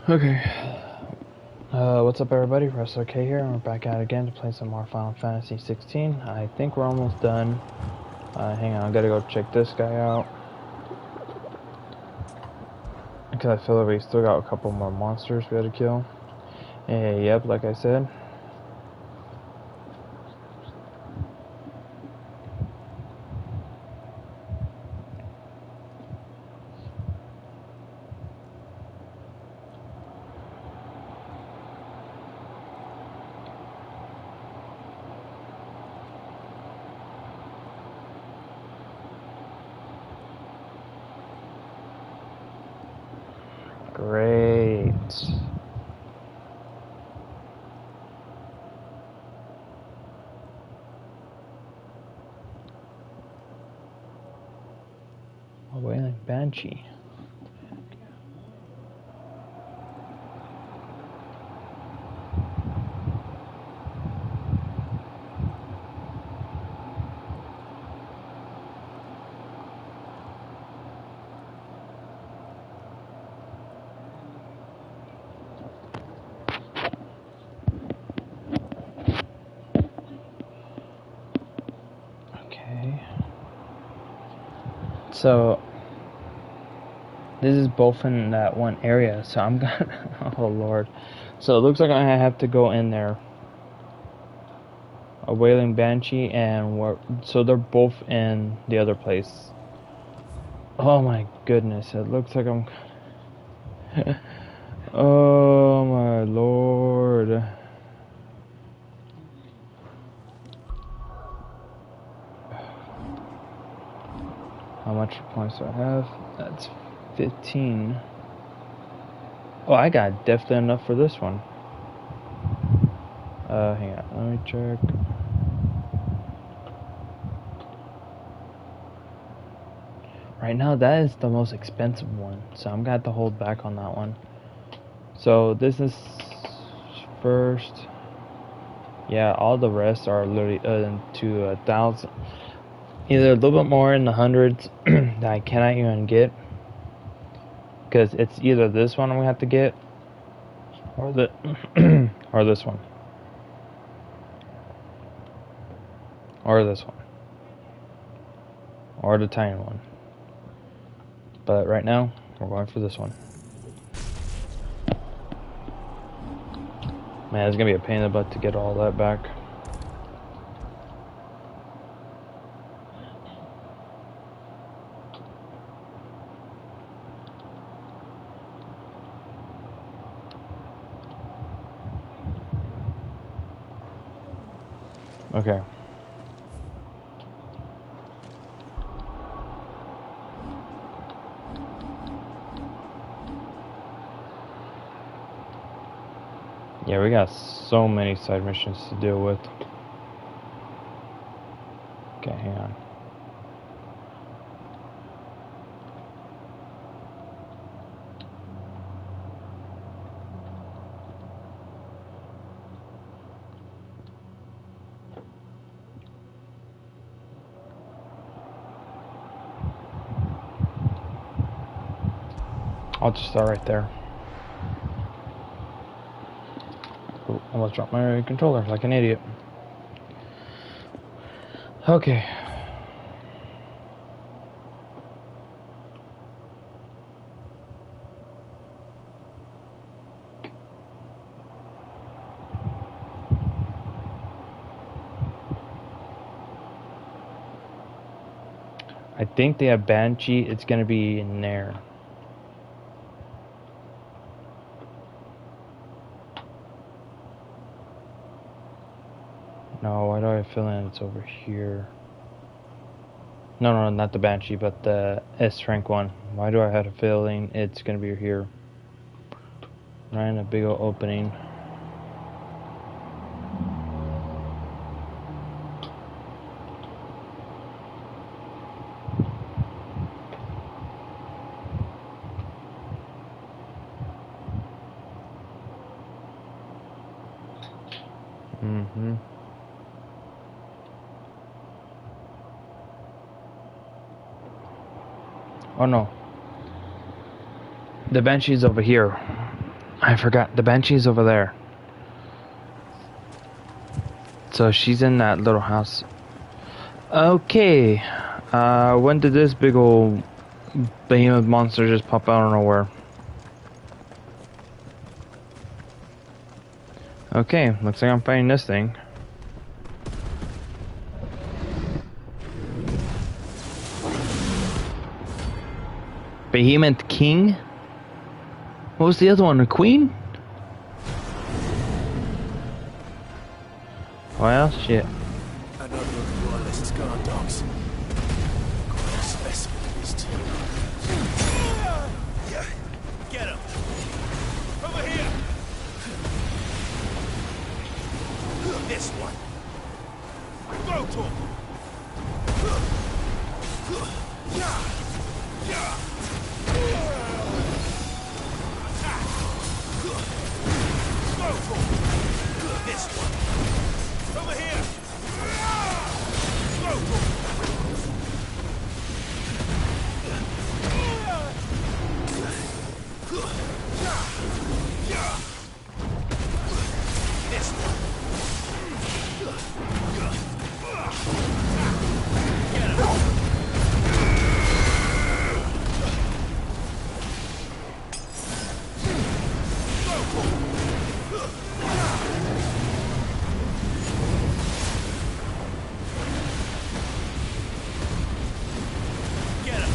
Okay. What's up, everybody? WrestlerK here, and we're back at it again to play some more Final Fantasy 16. I think we're almost done. Hang on, I gotta go check this guy out. Because I feel like we still got a couple more monsters we gotta kill. Yep, like I said. Great. A wailing banshee. Okay. So this is both in that one area, so I'm gonna oh lord. So it looks like I have to go in there. A wailing banshee and so they're both in the other place. Oh my goodness, it looks like I'm oh my lord. How much points do I have? That's 15. Oh, I got definitely enough for this one. Hang on, let me check. Right now, that is the most expensive one, so I'm gonna have to hold back on that one. So this is first. Yeah, all the rest are literally to 1,000. Either a little bit more in the hundreds that I cannot even get, because it's either this one we have to get, or the or this one, or this one, or the tiny one. But right now, we're going for this one. Man, it's gonna be a pain in the butt to get all that back. Okay. Yeah, we got so many side missions to deal with. Okay, hang on. I'll just start right there. Ooh, almost dropped my controller like an idiot. Okay. I think they have Banshee. It's gonna be in there. No, why do I have a feeling it's over here? No, not the Banshee, but the S rank one. Why do I have a feeling it's gonna be here? Right in a big old opening. Mm-hmm. Oh no. The Banshee's over here. I forgot. The Banshee's over there. So she's in that little house. Okay. When did this big old behemoth monster just pop out of nowhere? Okay, looks like I'm fighting this thing. Behemoth King? What was the other one? A queen? Well, shit. Another of the royalist's guard dogs. Quite a specimen of his team. Get him! Over here! This one. Go to him! This one. Over here. Go to him. This one. Get him.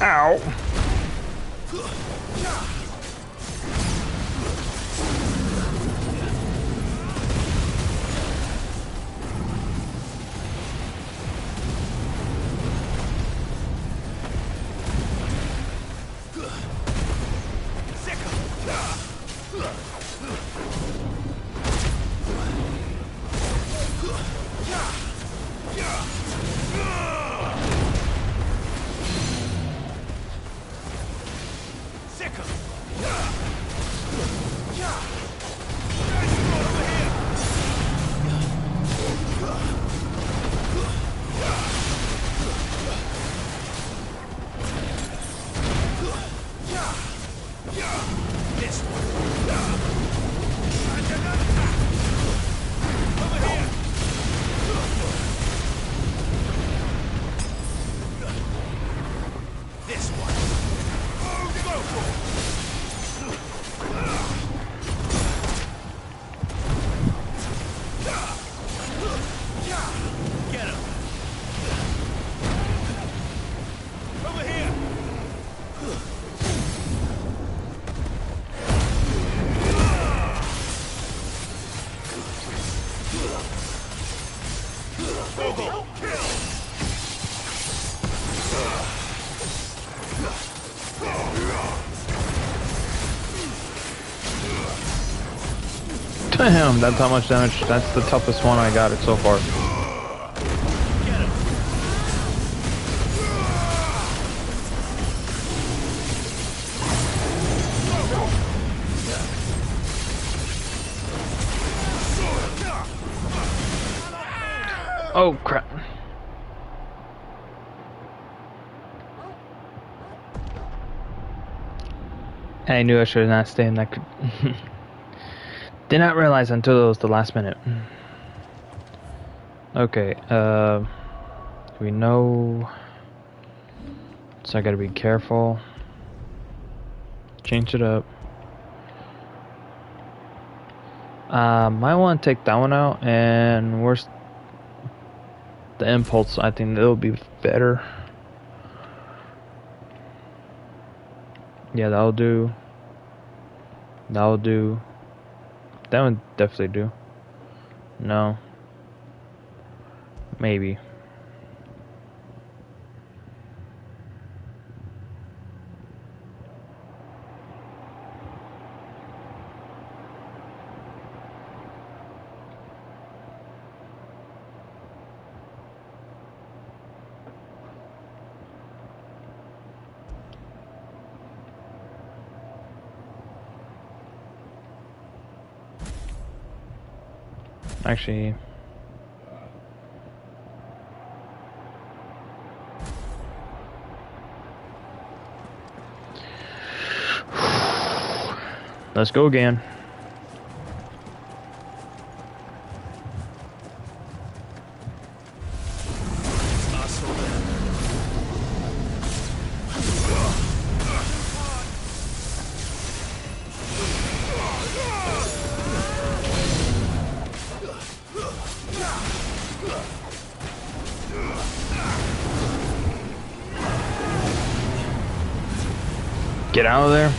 Ow. Damn, that's how much damage. That's the toughest one I got it so far. Oh crap. I knew I should not stay in that. Did not realize until it was the last minute. Okay, we know, so I gotta be careful. Change it up. Might want to take that one out, and where's the impulse? I think that'll be better. Yeah, that'll do. That'll do. That would definitely do. No. Maybe. Actually, let's go again. Get out of there.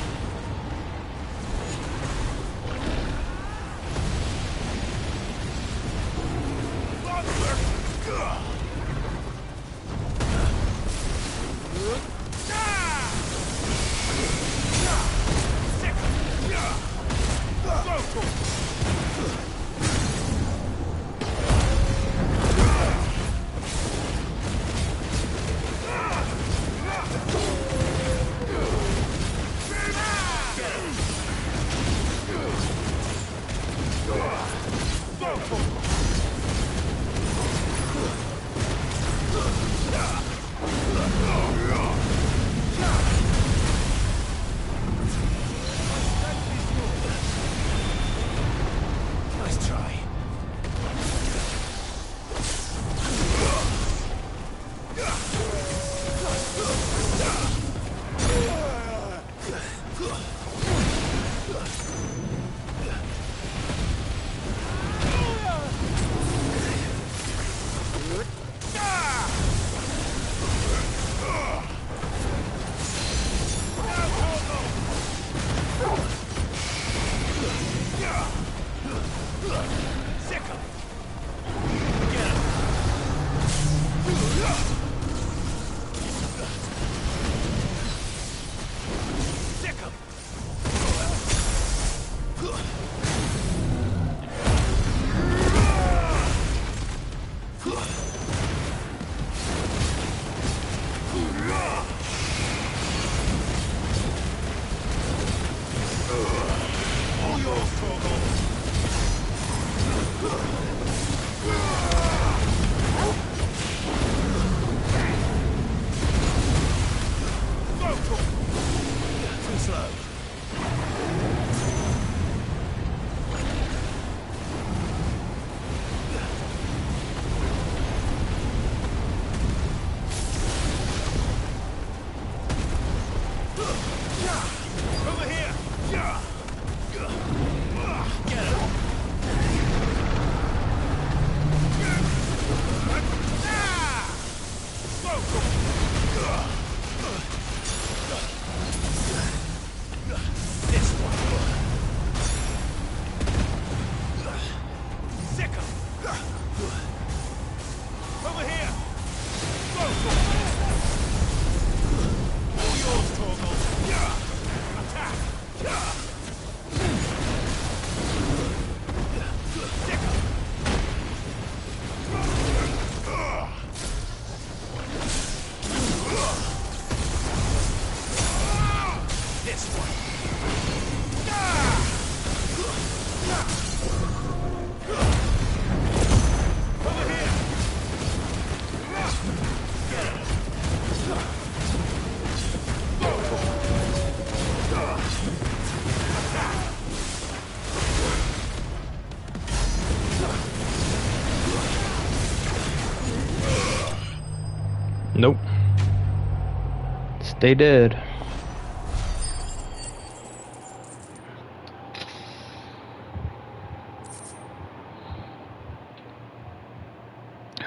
they did.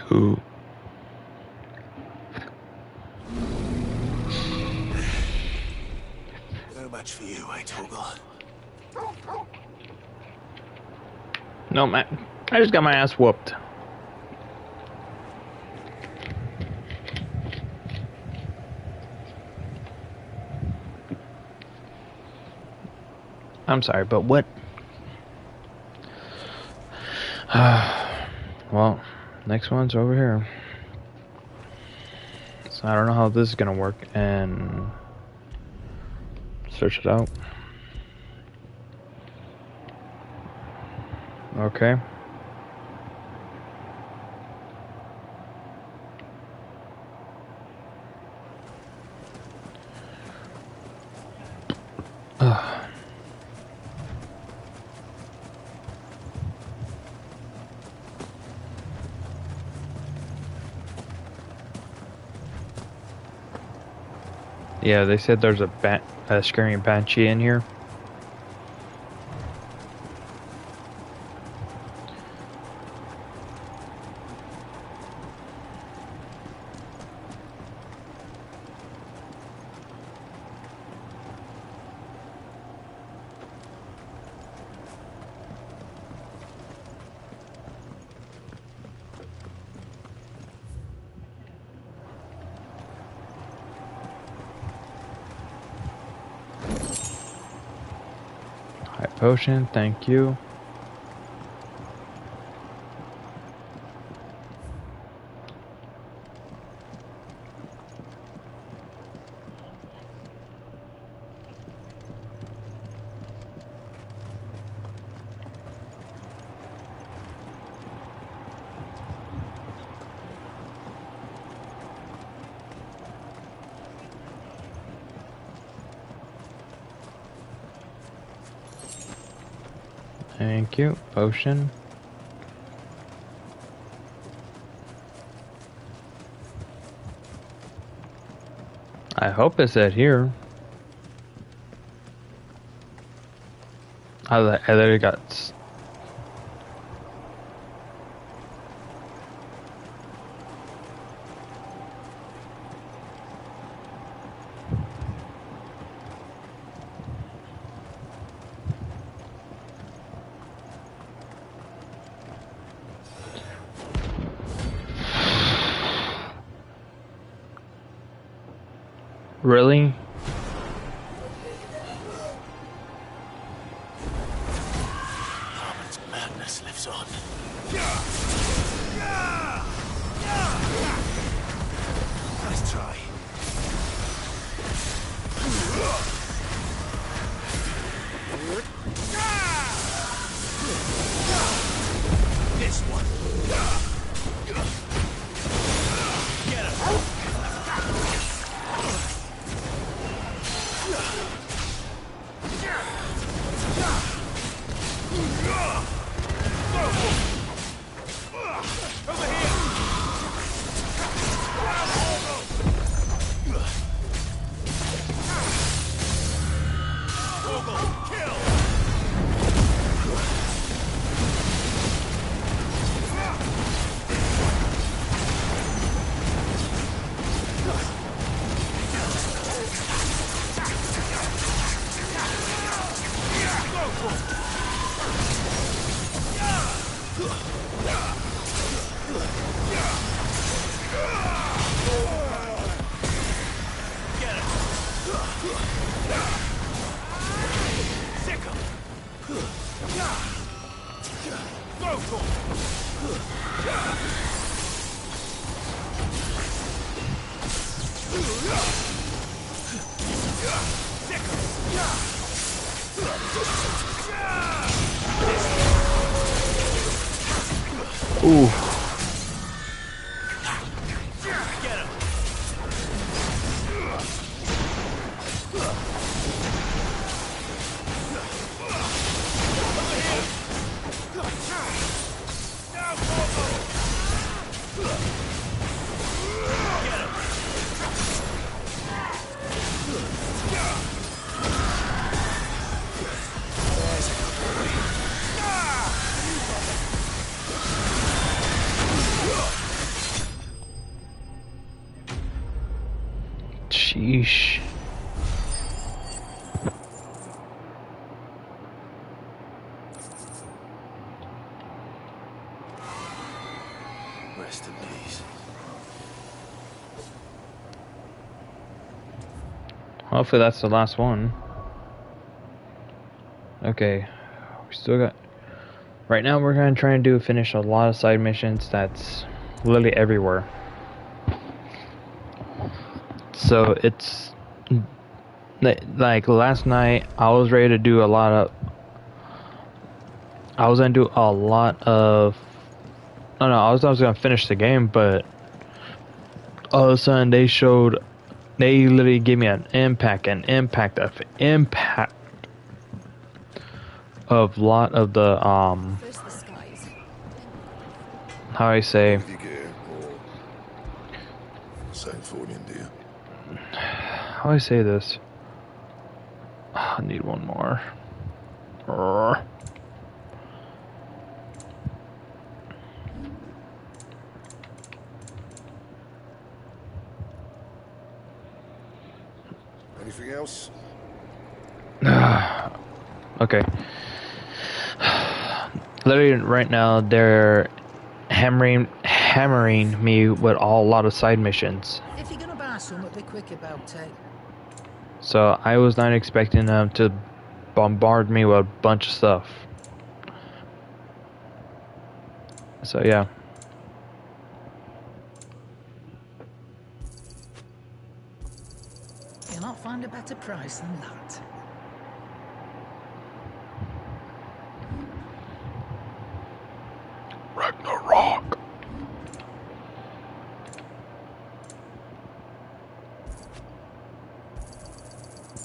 Who? No match for you, eh, Torgal? No, man. I just got my ass whooped. I'm sorry, but what? Well, next one's over here. So I don't know how this is gonna work, and search it out. Okay. Yeah, they said there's a screaming banshee in here. High potion, thank you. Thank you. Potion. I hope it said here. I literally got... Really? Harmon's madness lives on. Nice try. This one. Get him. Ooh. Yeesh. Rest in peace. Hopefully that's the last one. Okay. We still got... Right now we're going to try and finish a lot of side missions that's literally everywhere. So it's... Like last night, I was ready to do a lot of... I was going to do a lot of... No, I was going to finish the game, but... All of a sudden they showed... They literally gave me an impact of lot of the First the skies. how I say, With your gear, or same for in India. how I say this. I need one more. Anything else? Okay. Literally right now they're hammering me with a lot of side missions. If you're gonna buy something, be quick about it. So I was not expecting them to bombard me with a bunch of stuff. So yeah. You'll not find a better price than that. Ragnarok.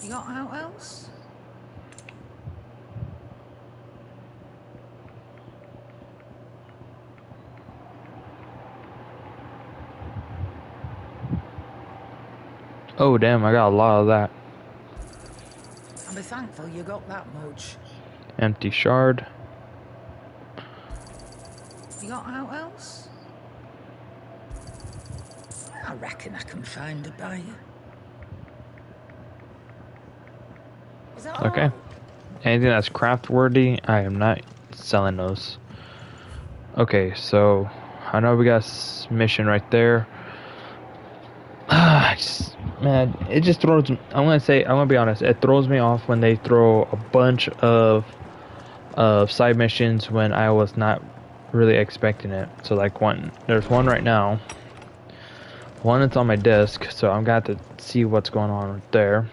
You got out else? Oh damn, I got a lot of that. I'll be thankful you got that much. Empty shard. You got out else? I reckon I can find a buyer. Is that Okay. all? Anything that's craft worthy, I am not selling those. Okay, so I know we got a mission right there. Man, it just throws. I'm gonna be honest. It throws me off when they throw a bunch of side missions when I was not really expecting it. So like there's one right now. One that's on my desk, so I'm got to see what's going on right there.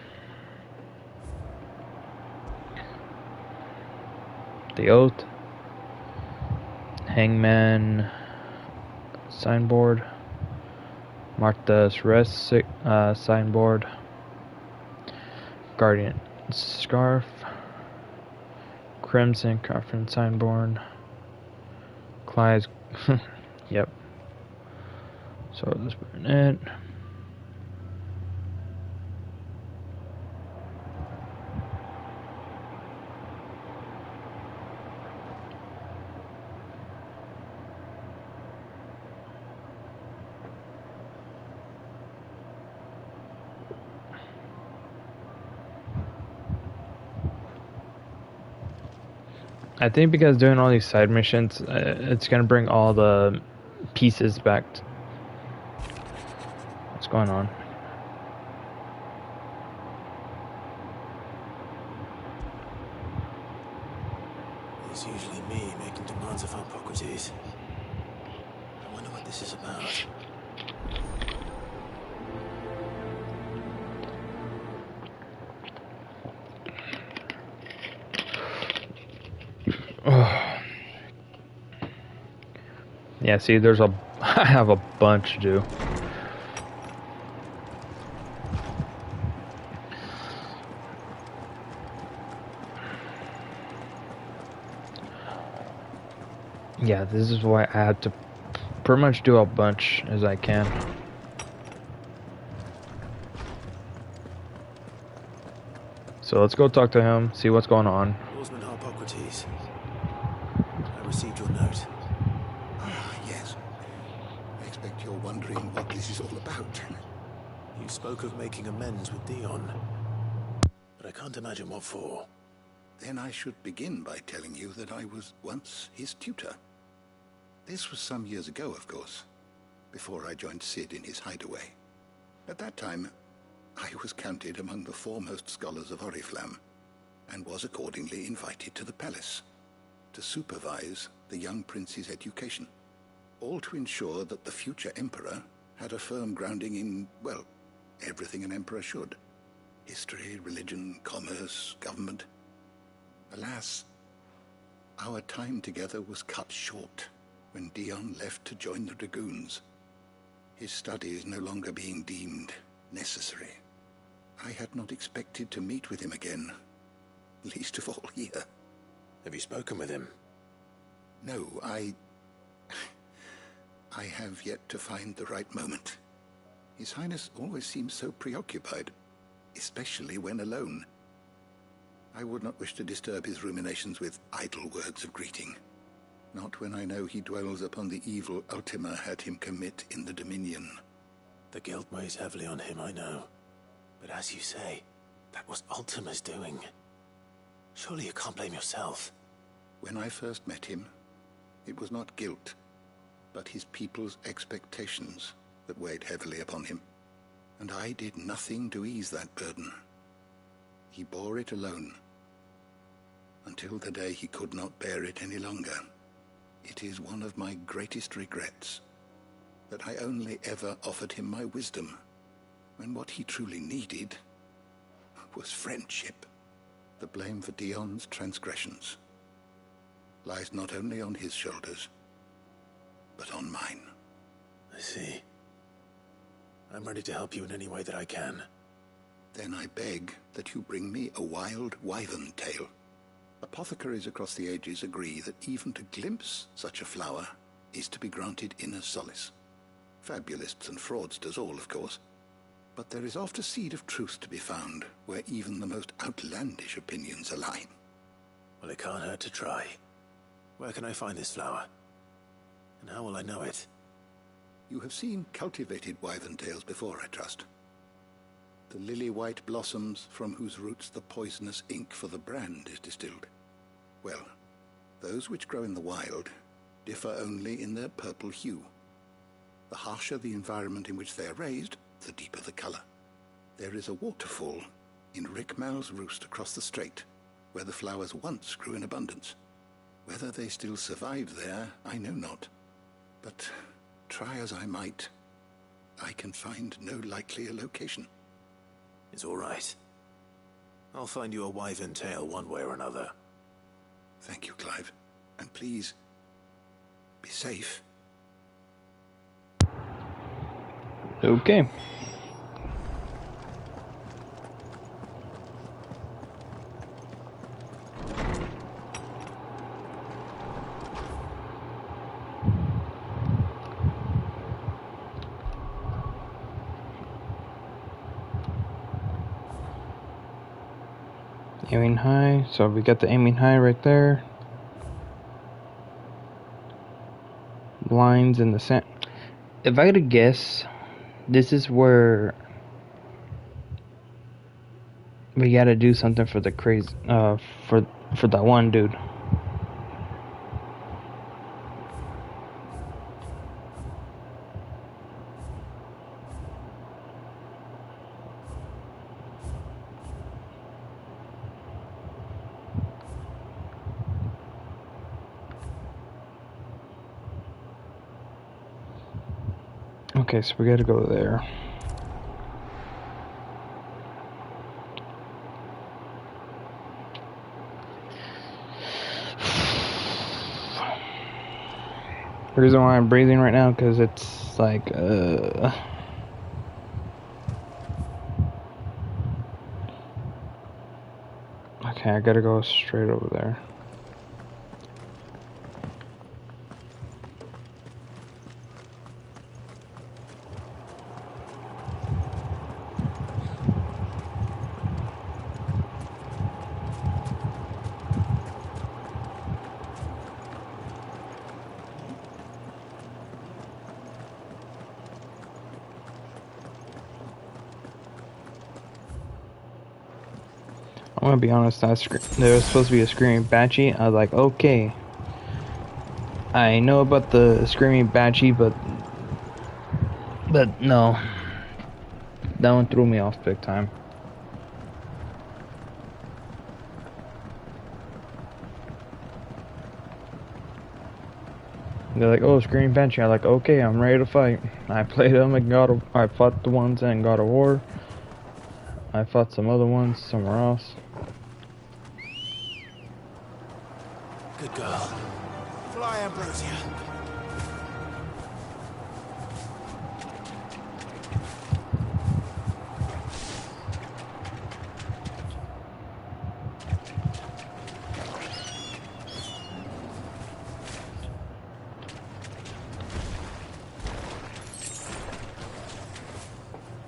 The Oath, Hangman, signboard, Martha's Rest signboard, Guardian Scarf, Crimson Conference signboard, Clyde's, yep. So this is it. I think because doing all these side missions, it's gonna bring all the pieces back. What's going on? It's usually me making demands of Hippocrates. I wonder what this is about. Yeah, see, I have a bunch to do. Yeah, this is why I have to pretty much do a bunch as I can. So let's go talk to him, see what's going on. Oarsman Hippocrates. I received your note. Ah, yes. I expect you're wondering what this is all about. You spoke spoke of making amends with Dion. But I can't imagine what for. Then I should begin by telling you that I was once his tutor. This was some years ago, of course, before I joined Sid in his hideaway. At that time, I was counted among the foremost scholars of Oriflamme, and was accordingly invited to the palace to supervise the young prince's education, all to ensure that the future emperor had a firm grounding in, well, everything an emperor should. History, religion, commerce, government. Alas, our time together was cut short when Dion left to join the Dragoons, his studies no longer being deemed necessary. I had not expected to meet with him again, least of all here. Have you spoken with him? No, I have yet to find the right moment. His Highness always seems so preoccupied, especially when alone. I would not wish to disturb his ruminations with idle words of greeting. Not when I know he dwells upon the evil Ultima had him commit in the Dominion. The guilt weighs heavily on him, I know. But as you say, that was Ultima's doing. Surely you can't blame yourself. When I first met him, it was not guilt, but his people's expectations that weighed heavily upon him. And I did nothing to ease that burden. He bore it alone, until the day he could not bear it any longer. It is one of my greatest regrets that I only ever offered him my wisdom, when what he truly needed was friendship. The blame for Dion's transgressions lies not only on his shoulders, but on mine. I see. I'm ready to help you in any way that I can. Then I beg that you bring me a wild wyvern tail. Apothecaries across the ages agree that even to glimpse such a flower is to be granted inner solace. Fabulists and fraudsters all, of course. But there is oft a seed of truth to be found where even the most outlandish opinions align. Well, it can't hurt to try. Where can I find this flower? And how will I know it? You have seen cultivated wyvern tails before, I trust. The lily-white blossoms from whose roots the poisonous ink for the brand is distilled. Well, those which grow in the wild differ only in their purple hue. The harsher the environment in which they are raised, the deeper the color. There is a waterfall in Rickmal's roost across the strait, where the flowers once grew in abundance. Whether they still survive there, I know not. But try as I might, I can find no likelier location. It's all right. I'll find you a wyvern tail one way or another. Thank you, Clive. And please, be safe. Okay. Aiming high, so we got the aiming high right there. Lines in the sand. If I had to guess, this is where we gotta do something for the crazy, for that one dude. Okay, so we gotta go there. The reason why I'm breathing right now, because it's like, okay, I gotta go straight over there. I'm gonna be honest, there was supposed to be a screaming banshee. I was like, okay. I know about the screaming banshee, but no. That one threw me off big time. They're like, oh, Screaming Banshee. I'm like, okay, I'm ready to fight. I played them and I fought the ones in God of War. I fought some other ones somewhere else. Good girl. Fly, Ambrosia.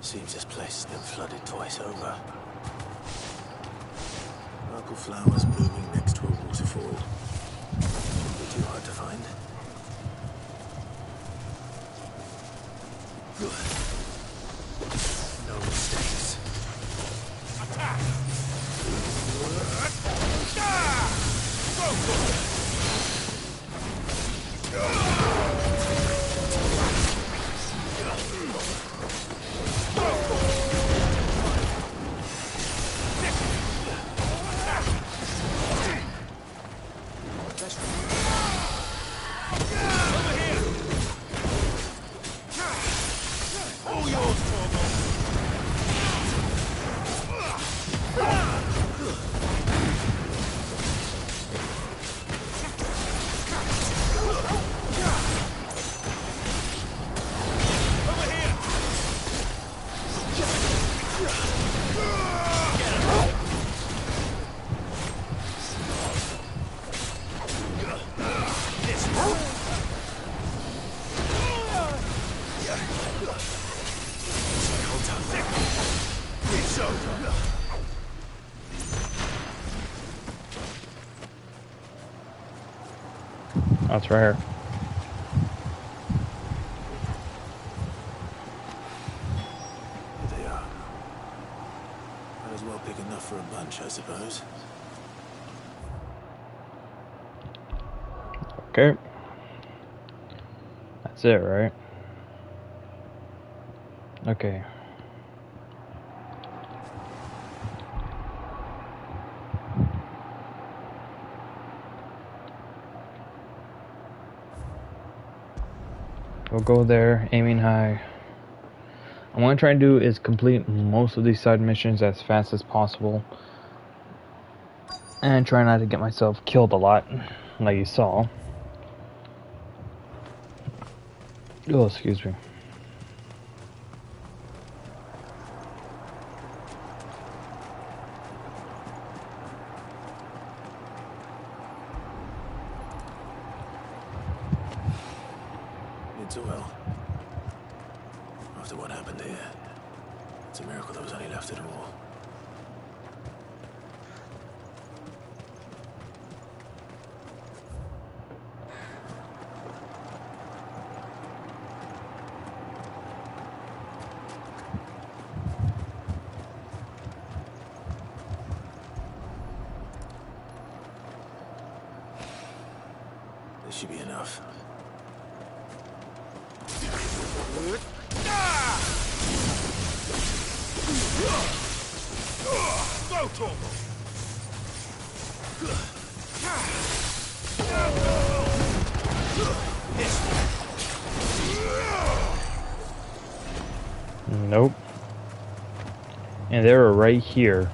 Seems this place has been flooded twice over. Purple flowers blooming next to a waterfall. Shouldn't be too hard to find. No mistakes. Attack! That's right here. Here they are. Might as well pick enough for a bunch, I suppose. Okay. That's it, right? Okay. We'll go there, aiming high. What I'm gonna try and do is complete most of these side missions as fast as possible. And try not to get myself killed a lot, like you saw. Oh, excuse me. It's well. After what happened here, it's a miracle there was any left at all. This should be enough. Go, Torval! Nope. And they were right here.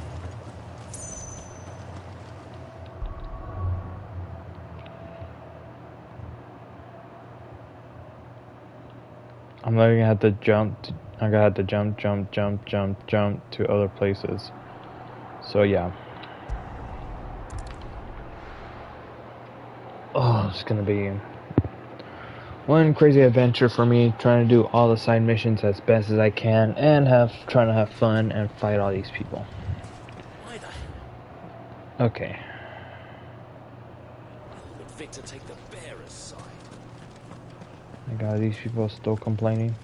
I'm not gonna have to jump. I'm gonna have to jump to other places. So yeah. Oh, it's gonna be one crazy adventure for me, trying to do all the side missions as best as I can, and trying to have fun and fight all these people. Okay. Would Victor take the bearer's side? I got these people still complaining.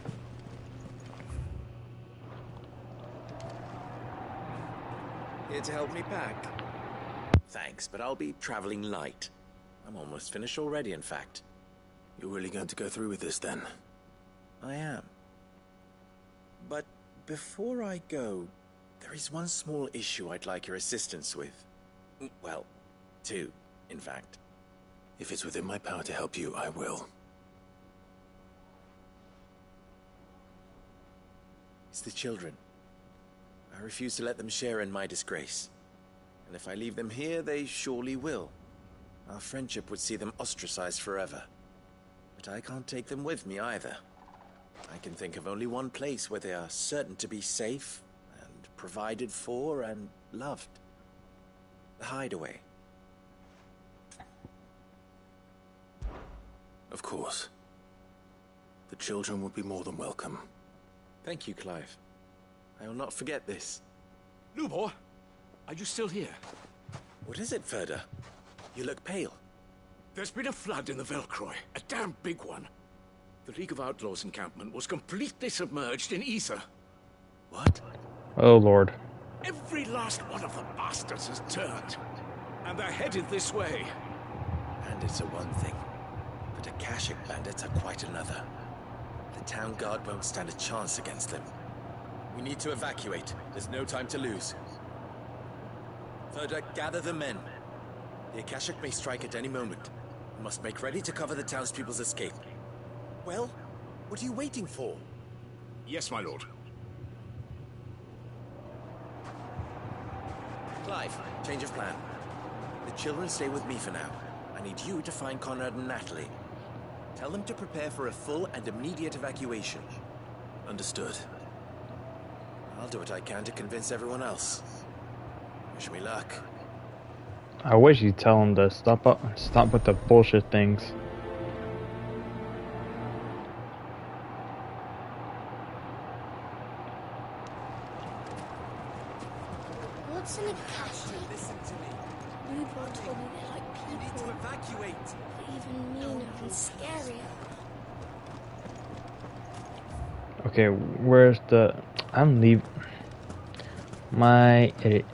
Here to help me pack? Thanks, but I'll be traveling light. I'm almost finished already, in fact. You're really going to go through with this, then? I am. But before I go, there is one small issue I'd like your assistance with. Well, two, in fact. If it's within my power to help you, I will. It's the children. I refuse to let them share in my disgrace. And if I leave them here, they surely will. Our friendship would see them ostracized forever. But I can't take them with me either. I can think of only one place where they are certain to be safe, and provided for, and loved. The Hideaway. Of course. The children would be more than welcome. Thank you, Clive. I will not forget this. Lubor, are you still here? What is it, Ferda? You look pale. There's been a flood in the Velcroy, a damn big one. The League of Outlaws encampment was completely submerged in ether. What? Oh, Lord. Every last one of the bastards has turned. And they're headed this way. Bandits are one thing, but Akashic bandits are quite another. The town guard won't stand a chance against them. We need to evacuate. There's no time to lose. Ferda, gather the men. The Akashic may strike at any moment. We must make ready to cover the townspeople's escape. Well, what are you waiting for? Yes, my lord. Clive, change of plan. The children stay with me for now. I need you to find Conrad and Natalie. Tell them to prepare for a full and immediate evacuation. Understood. I'll do what I can to convince everyone else. Wish me luck. I wish you'd tell him to stop with the bullshit things. What's an Akashic? Listen to me. Lubor told me they're like You need to people, evacuate. even meaner and scarier. Okay, where's the... I'm leaving. My idiot.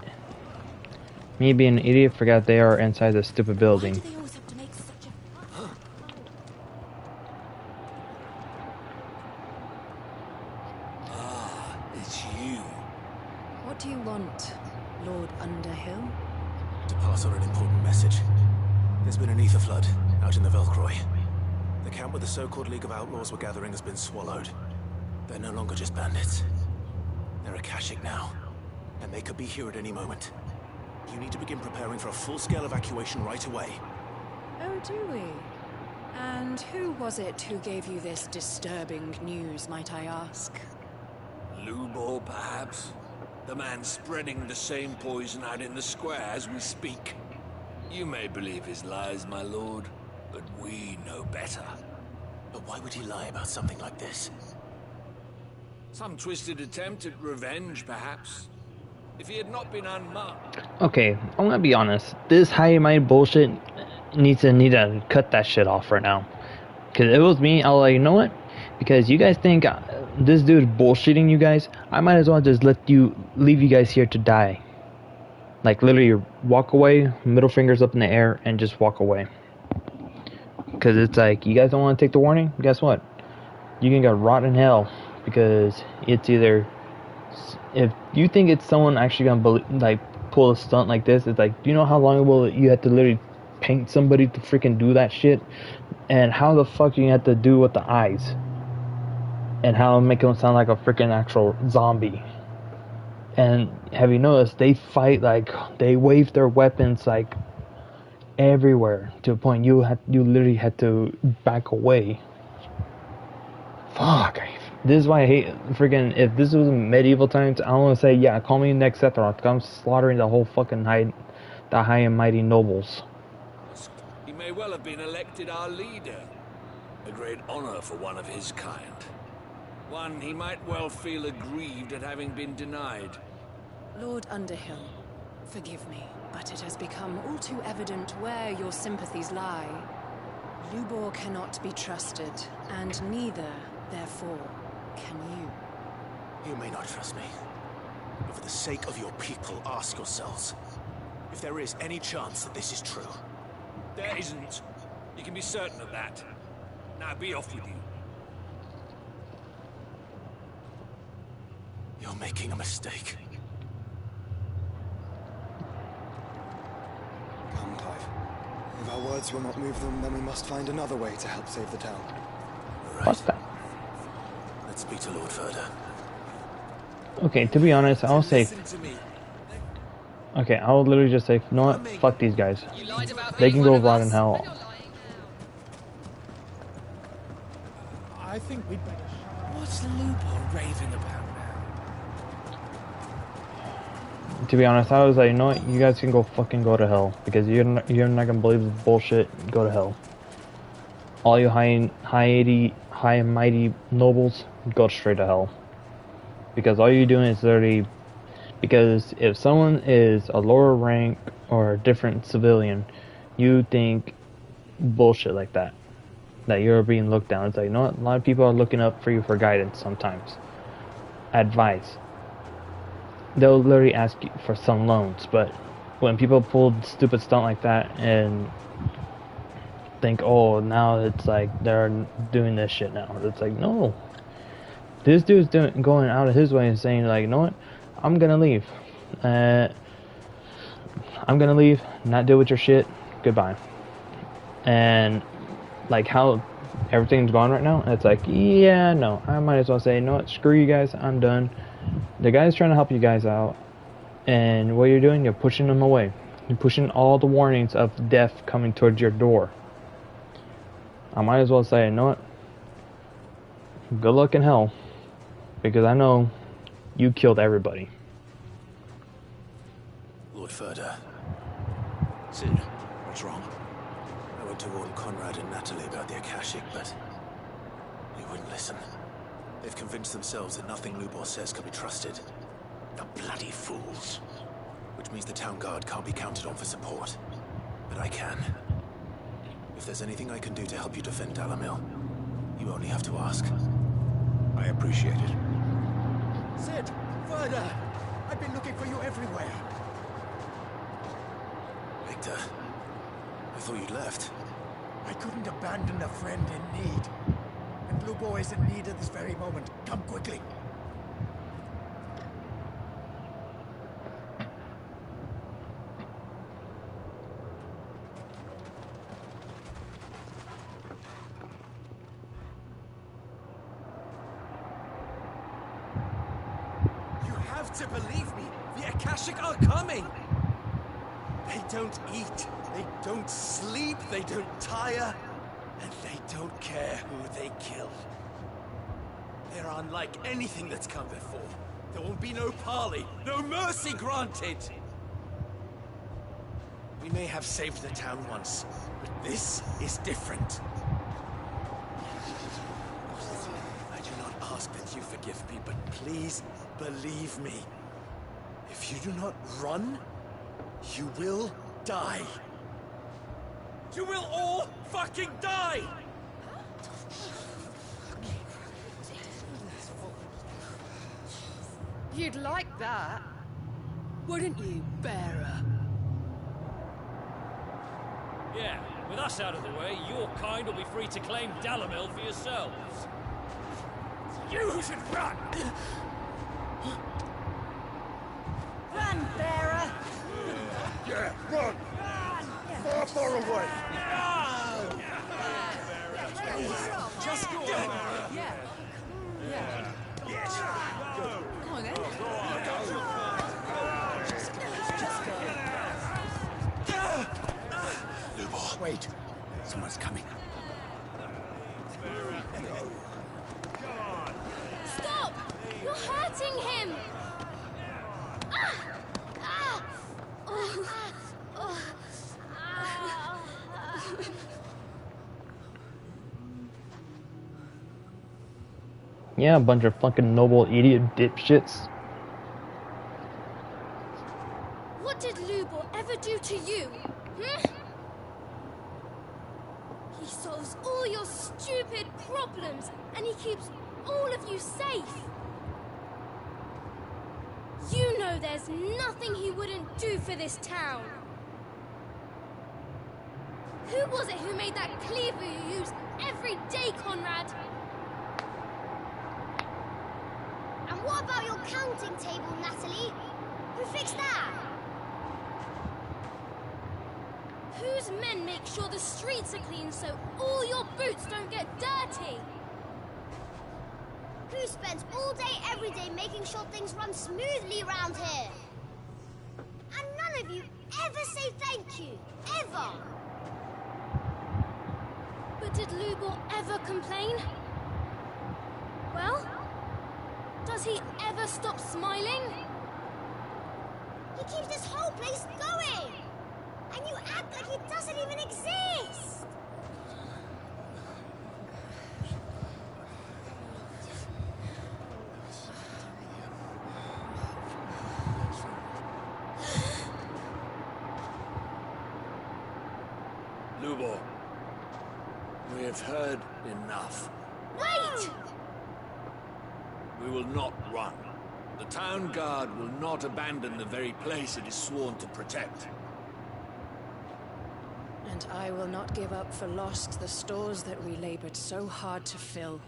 Me being an idiot forgot they are inside the stupid Why building. do they always have to make such a fuss? It's you. What do you want, Lord Underhill? To pass on an important message. There's been an ether flood out in the Velcroy. The camp where the so-called League of Outlaws were gathering has been swallowed. They're no longer just bandits. They're Akashic now, and they could be here at any moment. You need to begin preparing for a full-scale evacuation right away. Oh, do we? And who was it who gave you this disturbing news, might I ask? Lubor, perhaps? The man spreading the same poison out in the square as we speak. You may believe his lies, my lord, but we know better. But why would he lie about something like this? Some twisted attempt at revenge, perhaps. If he had not been unmarked... Okay, I'm gonna be honest. This high and mighty bullshit need to cut that shit off right now. Cause if it was me, I'll like, you know what? Because you guys think this dude's bullshitting you guys, I might as well just leave you guys here to die. Like literally walk away, middle fingers up in the air, and just walk away. Cause it's like, you guys don't want to take the warning? Guess what? You can get rot in hell. Because it's either, if you think it's someone actually gonna pull a stunt like this, it's like, do you know how long will you have to literally paint somebody to freaking do that shit? And how the fuck you have to do with the eyes? And how make them sound like a freaking actual zombie? And have you noticed they fight like they wave their weapons like everywhere to a point you literally had to back away. Fuck. This is why I hate freaking. If this was medieval times, I don't want to say, yeah, call me next Sephiroth. I'm slaughtering the whole fucking the high and mighty nobles. He may well have been elected our leader. A great honor for one of his kind. One he might well feel aggrieved at having been denied. Lord Underhill, forgive me, but it has become all too evident where your sympathies lie. Lubor cannot be trusted, and neither, therefore, can you. You may not trust me. For the sake of your people, ask yourselves if there is any chance that this is true. There isn't. You can be certain of that. Now be off with you. You're making a mistake. Come, Clive. If our words will not move them, then we must find another way to help save the town. Right. What's that? Let's speak to Lord Furder. Okay, to be honest, I'll say... Listen to me. Okay, I'll literally just say, you know what? Fuck these guys. They can go rot in hell. I think we'd better... What's Lupo raving about now? To be honest, I was like, you know what? You guys can go fucking go to hell. Because you're not gonna believe this bullshit. Go to hell. All you high and mighty nobles, go straight to hell. Because all you're doing is literally... Because if someone is a lower rank or a different civilian, you think bullshit like that. That you're being looked down. It's like, you know what? A lot of people are looking up for you for guidance sometimes. Advice. They'll literally ask you for some loans, but when people pull stupid stunt like that and think, oh, now it's like they're doing this shit now. It's like, no. This dude's going out of his way and saying, like, you know what? I'm gonna leave. I'm gonna leave, not deal with your shit. Goodbye. And like how everything's gone right now, it's like, yeah, no. I might as well say, you know what? Screw you guys. I'm done. The guy's trying to help you guys out, and what you're doing, you're pushing them away. You're pushing all the warnings of death coming towards your door. I might as well say, you know what? Good luck in hell, because I know you killed everybody. Lord Furder. Sid, what's wrong? I went to warn Conrad and Natalie about the Akashic, but they wouldn't listen. They've convinced themselves that nothing Lubor says can be trusted. The bloody fools. Which means the town guard can't be counted on for support. But I can. If there's anything I can do to help you defend Dalamil, you only have to ask. I appreciate it. Sid! Further! I've been looking for you everywhere. Victor, I thought you'd left. I couldn't abandon a friend in need. And Lubo is in need at this very moment. Come quickly. You have to believe me. The Akashic are coming. They don't eat, they don't sleep, they don't tire, and they don't care who they kill. They're unlike anything that's come before. There won't be no parley, no mercy granted. We may have saved the town once, but this is different. I do not ask that you forgive me, but please believe me. If you do not run, you will die. You will all fucking die! You'd like that, wouldn't you, bearer? Yeah, with us out of the way, your kind will be free to claim Dalamil for yourselves. You should run! Run, bearer! Yeah, run! Far, far away! Just go on. Yeah. Yeah. Yes! Come on then. Lubor. Wait. Someone's coming. Stop! You're hurting him! Ah! Ah! Oh. Oh. Ah. Yeah, a bunch of fucking noble idiot dipshits. What did Lubor ever do to you? Hmm? He solves all your stupid problems, and he keeps all of you safe. You know know there's nothing he wouldn't do for this town. Who was it who made that cleaver you use every day, Conrad? And what about your counting table, Natalie? Who fixed that? Whose men make sure the streets are clean so all your boots don't get dirty? Who spends all day every day making sure things run smoothly around here? And none of you ever say thank you, ever! But did Lubor ever complain? Well, does he ever stop smiling? He keeps this whole place going! And you act like it doesn't even exist! Lubor, we have heard enough. Wait! We will not run. The town guard will not abandon the very place it is sworn to protect. And I will not give up for lost the stores that we labored so hard to fill.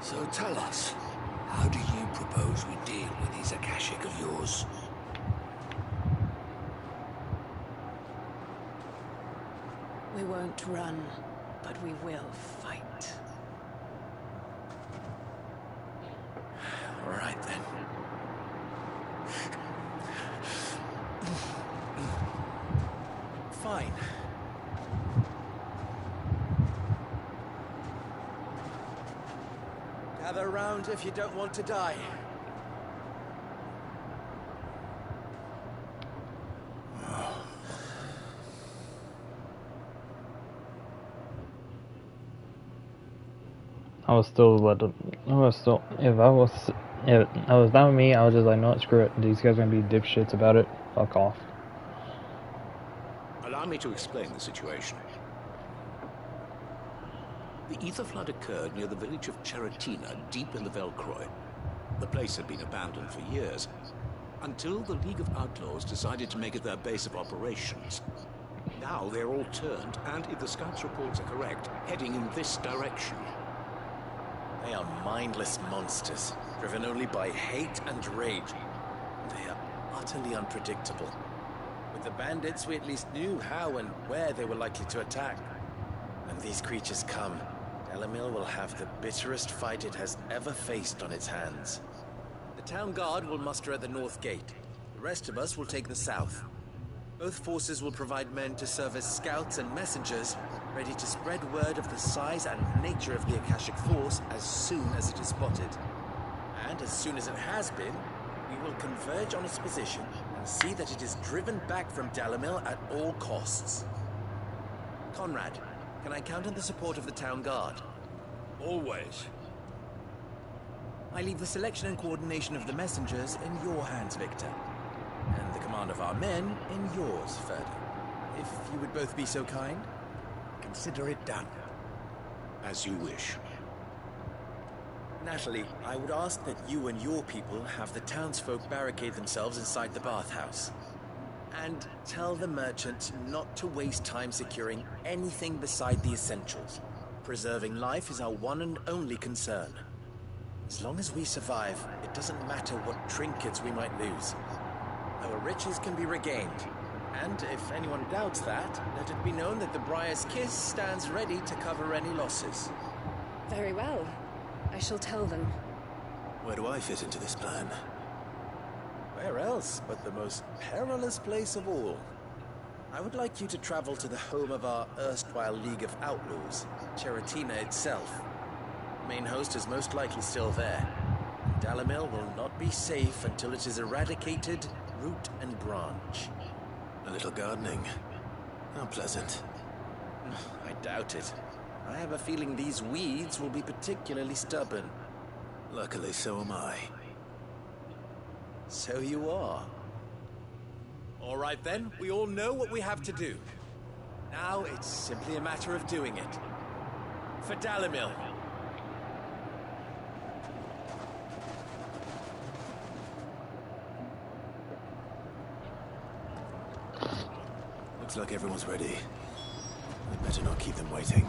So tell us, how do you propose we deal with these Akashic of yours? We won't run, but we will fight. All right, then. Fine. Gather round if you don't want to die. I was still if I was that with me, I was just like, no, screw it. These guys are gonna be dipshits about it. Fuck off. Allow me to explain the situation. The ether flood occurred near the village of Cheratina, deep in the Velcroy. The place had been abandoned for years, until the League of Outlaws decided to make it their base of operations. Now they're all turned, and if the scouts' reports are correct, heading in this direction. They are mindless monsters, driven only by hate and rage. They are utterly unpredictable. With the bandits, we at least knew how and where they were likely to attack. When these creatures come, Dalamil will have the bitterest fight it has ever faced on its hands. The town guard will muster at the north gate. The rest of us will take the south. Both forces will provide men to serve as scouts and messengers, ready to spread word of the size and nature of the Akashic force as soon as it is spotted. And as soon as it has been, we will converge on its position and see that it is driven back from Dalamil at all costs. Conrad, can I count on the support of the town guard? Always. I leave the selection and coordination of the messengers in your hands, Victor. And the command of our men in yours, Ferda. If you would both be so kind. Consider it done. As you wish. Natalie, I would ask that you and your people have the townsfolk barricade themselves inside the bathhouse. And tell the merchant not to waste time securing anything beside the essentials. Preserving life is our one and only concern. As long as we survive, it doesn't matter what trinkets we might lose. Our riches can be regained. And if anyone doubts that, let it be known that the Briar's Kiss stands ready to cover any losses. Very well. I shall tell them. Where do I fit into this plan? Where else but the most perilous place of all? I would like you to travel to the home of our erstwhile League of Outlaws, Cheratina itself. The main host is most likely still there. Dalamil will not be safe until it is eradicated, root and branch. A little gardening. How pleasant. I doubt it. I have a feeling these weeds will be particularly stubborn. Luckily, so am I. So you are. All right then, we all know what we have to do. Now it's simply a matter of doing it. For Dalimil. Looks like everyone's ready. I'd better not keep them waiting.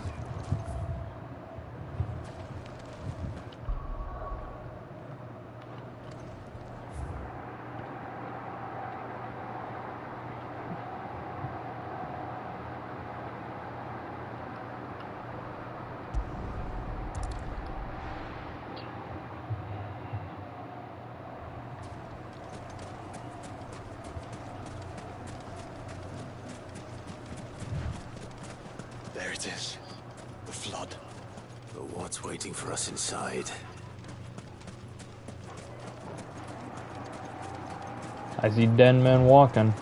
There it is. The flood. But what's waiting for us inside? I see dead men walking.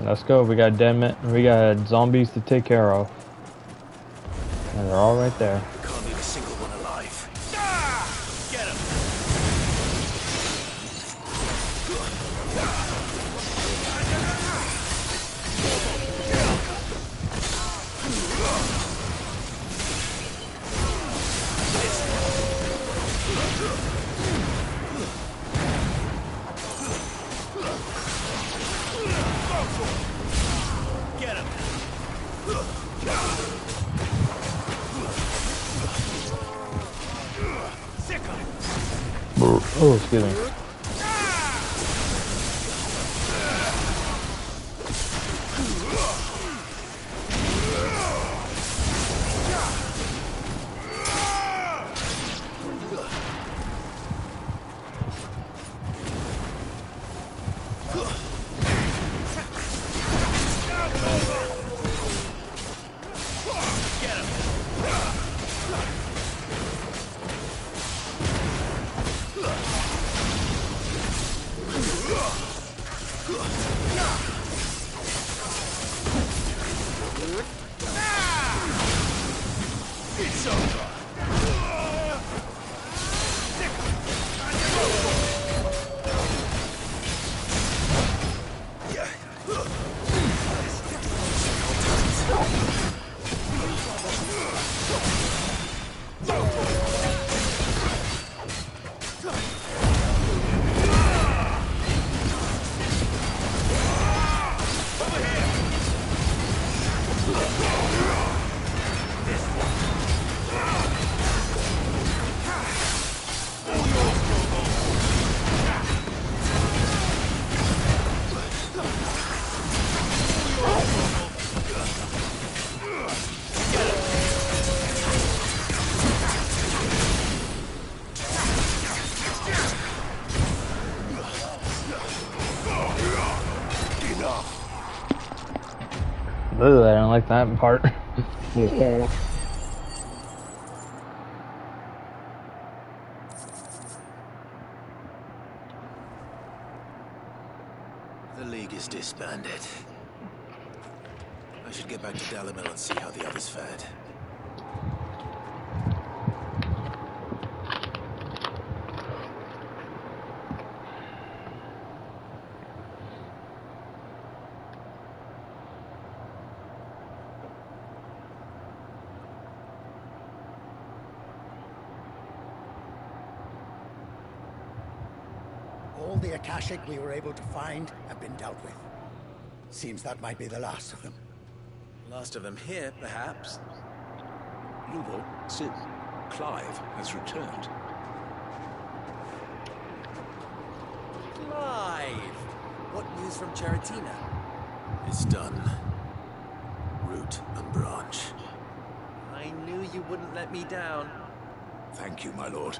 Let's go. We got dead men. We got zombies to take care of. And they're all right there. Can't leave a single one alive. Get him! Get him! Sick him! Oh, excuse me. It's over! Ugh, I don't like that part. The League is disbanded. I should get back to Dalimil and see how the others fared. All the Akashic we were able to find have been dealt with. Seems that might be the last of them. Last of them here, perhaps. Lubo, Sid, Clive has returned. Clive! What news from Charatina? It's done. Root and branch. I knew you wouldn't let me down. Thank you, my lord.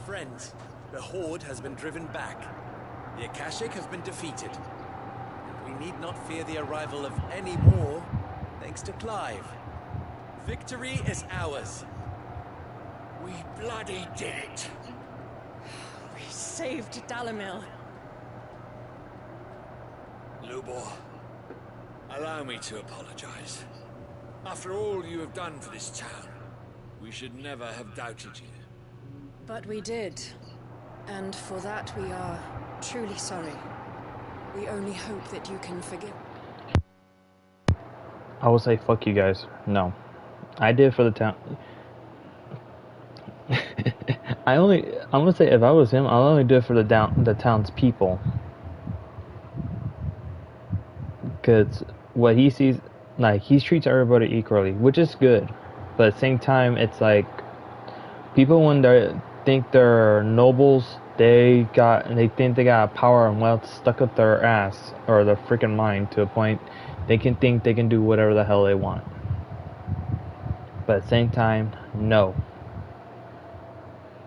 Friends, the Horde has been driven back. The Akashic have been defeated. And we need not fear the arrival of any more, thanks to Clive. Victory is ours. We bloody did it! We saved Dalamil. Lubor, allow me to apologize. After all you have done for this town, we should never have doubted you. But we did. And for that we are truly sorry. We only hope that you can forgive. I will say fuck you guys. No. I did it for the town. I'm gonna say if I was him, I'll only do it for the town's people. Because what he sees, like, he treats everybody equally, which is good. But at the same time, it's like, people when they think they're nobles, they think they got power and wealth stuck up their ass, or their freaking mind, to a point they can think they can do whatever the hell they want. But at the same time, no.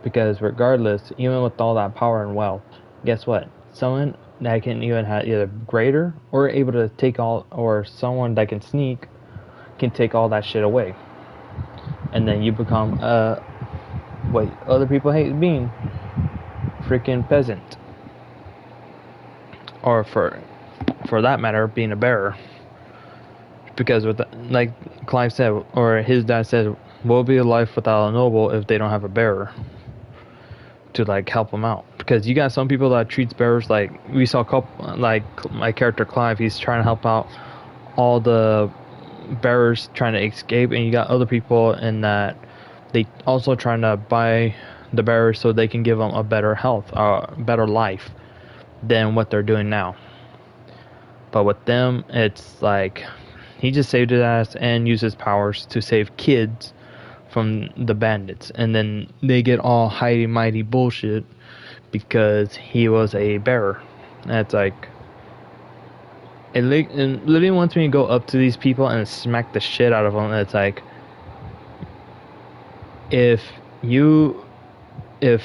Because regardless, even with all that power and wealth, guess what? Someone that can even have either greater or able to take all, or someone that can sneak can take all that shit away. And then you become what other people hate being, freaking peasant. Or for that matter, being a bearer. Because with the, like Clive said, or his dad said, what would be a life without a noble if they don't have a bearer to like help them out? Because you got some people that treats bearers like, we saw a couple, like my character Clive, he's trying to help out all the bearers trying to escape, and you got other people in that they also trying to buy the bearers so they can give them a better health, better life than what they're doing now. But with them, it's like he just saved his ass and used his powers to save kids from the bandits, and then they get all hidey mighty bullshit because he was a bearer. And it's like, it literally wants me to go up to these people and smack the shit out of them. And it's like, if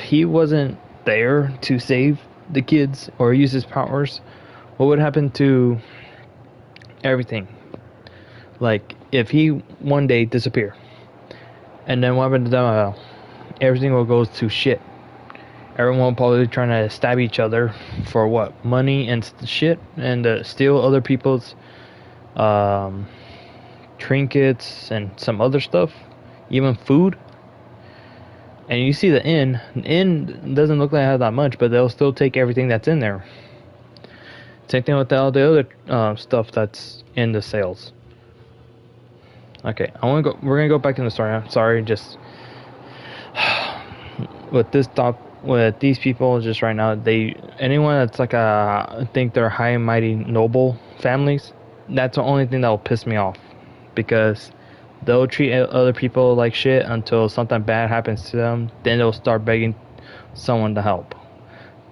he wasn't there to save the kids or use his powers, what would happen to everything? Like, if he one day disappear, and then what happened to them? Everything will go to shit. Everyone will probably trying to stab each other for what? Money and shit, and steal other people's trinkets and some other stuff, even food. And you see the inn. The inn doesn't look like it has that much, but they'll still take everything that's in there. Same thing with all the other stuff that's in the sales. Okay, we're gonna go back in the story. I'm sorry, just with these people, just right now, anyone that's like think they're high and mighty noble families, that's the only thing that will piss me off, because they'll treat other people like shit until something bad happens to them. Then they'll start begging someone to help.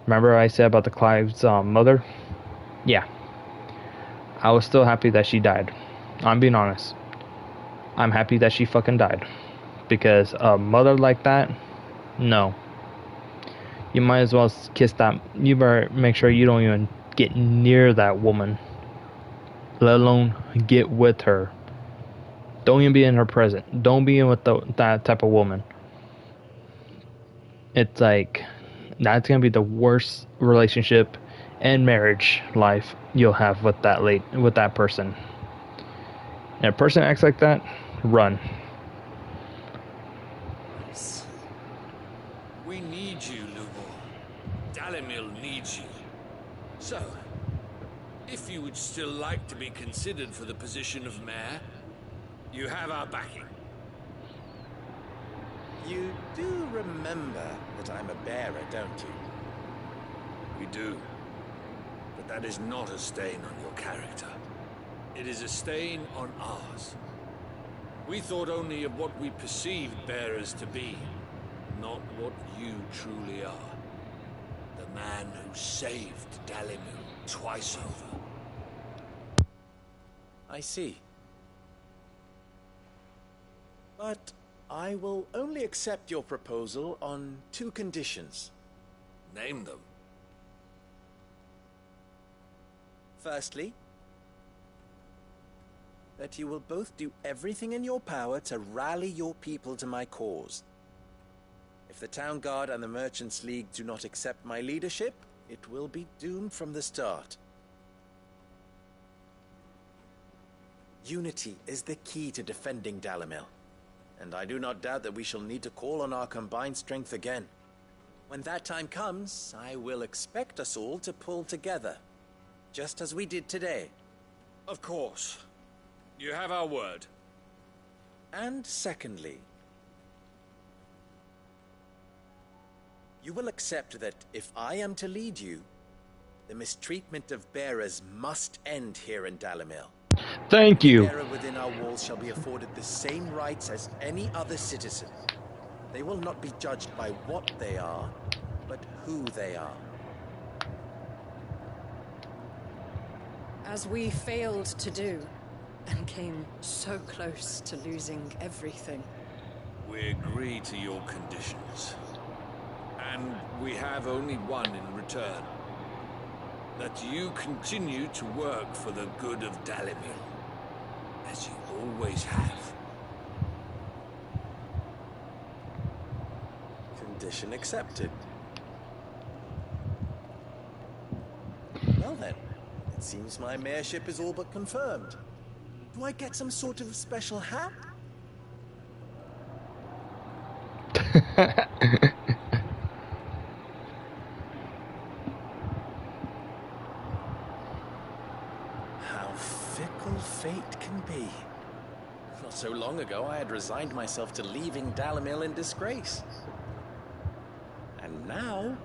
Remember I said about the Clive's mother? Yeah. I was still happy that she died. I'm being honest. I'm happy that she fucking died. Because a mother like that, no. You might as well kiss that. You better make sure you don't even get near that woman. Let alone get with her. Don't even be in her presence. Don't be in with that type of woman. It's like, that's gonna be the worst relationship and marriage life you'll have with that person. And if a person acts like that, run. We need you, Lubor. Dalamil needs you. So, if you would still like to be considered for the position of mayor, you have our backing. You do remember that I'm a bearer, don't you? We do. But that is not a stain on your character. It is a stain on ours. We thought only of what we perceived bearers to be, not what you truly are. The man who saved Dalamil twice over. I see. But I will only accept your proposal on 2 conditions. Name them. Firstly, that you will both do everything in your power to rally your people to my cause. If the Town Guard and the Merchants League do not accept my leadership, it will be doomed from the start. Unity is the key to defending Dalimil, and I do not doubt that we shall need to call on our combined strength again. When that time comes, I will expect us all to pull together, just as we did today. Of course. You have our word. And secondly, you will accept that if I am to lead you, the mistreatment of bearers must end here in Dalimil. Thank you. The bearer within our walls shall be afforded the same rights as any other citizen. They will not be judged by what they are, but who they are. As we failed to do, and came so close to losing everything. We agree to your conditions. And we have only one in return. That you continue to work for the good of Dalimil, as you always have. Condition accepted. Well then, it seems my mayorship is all but confirmed. Do I get some sort of special hat? How fickle fate can be. Not so long ago, I had resigned myself to leaving Dalimil in disgrace. And now,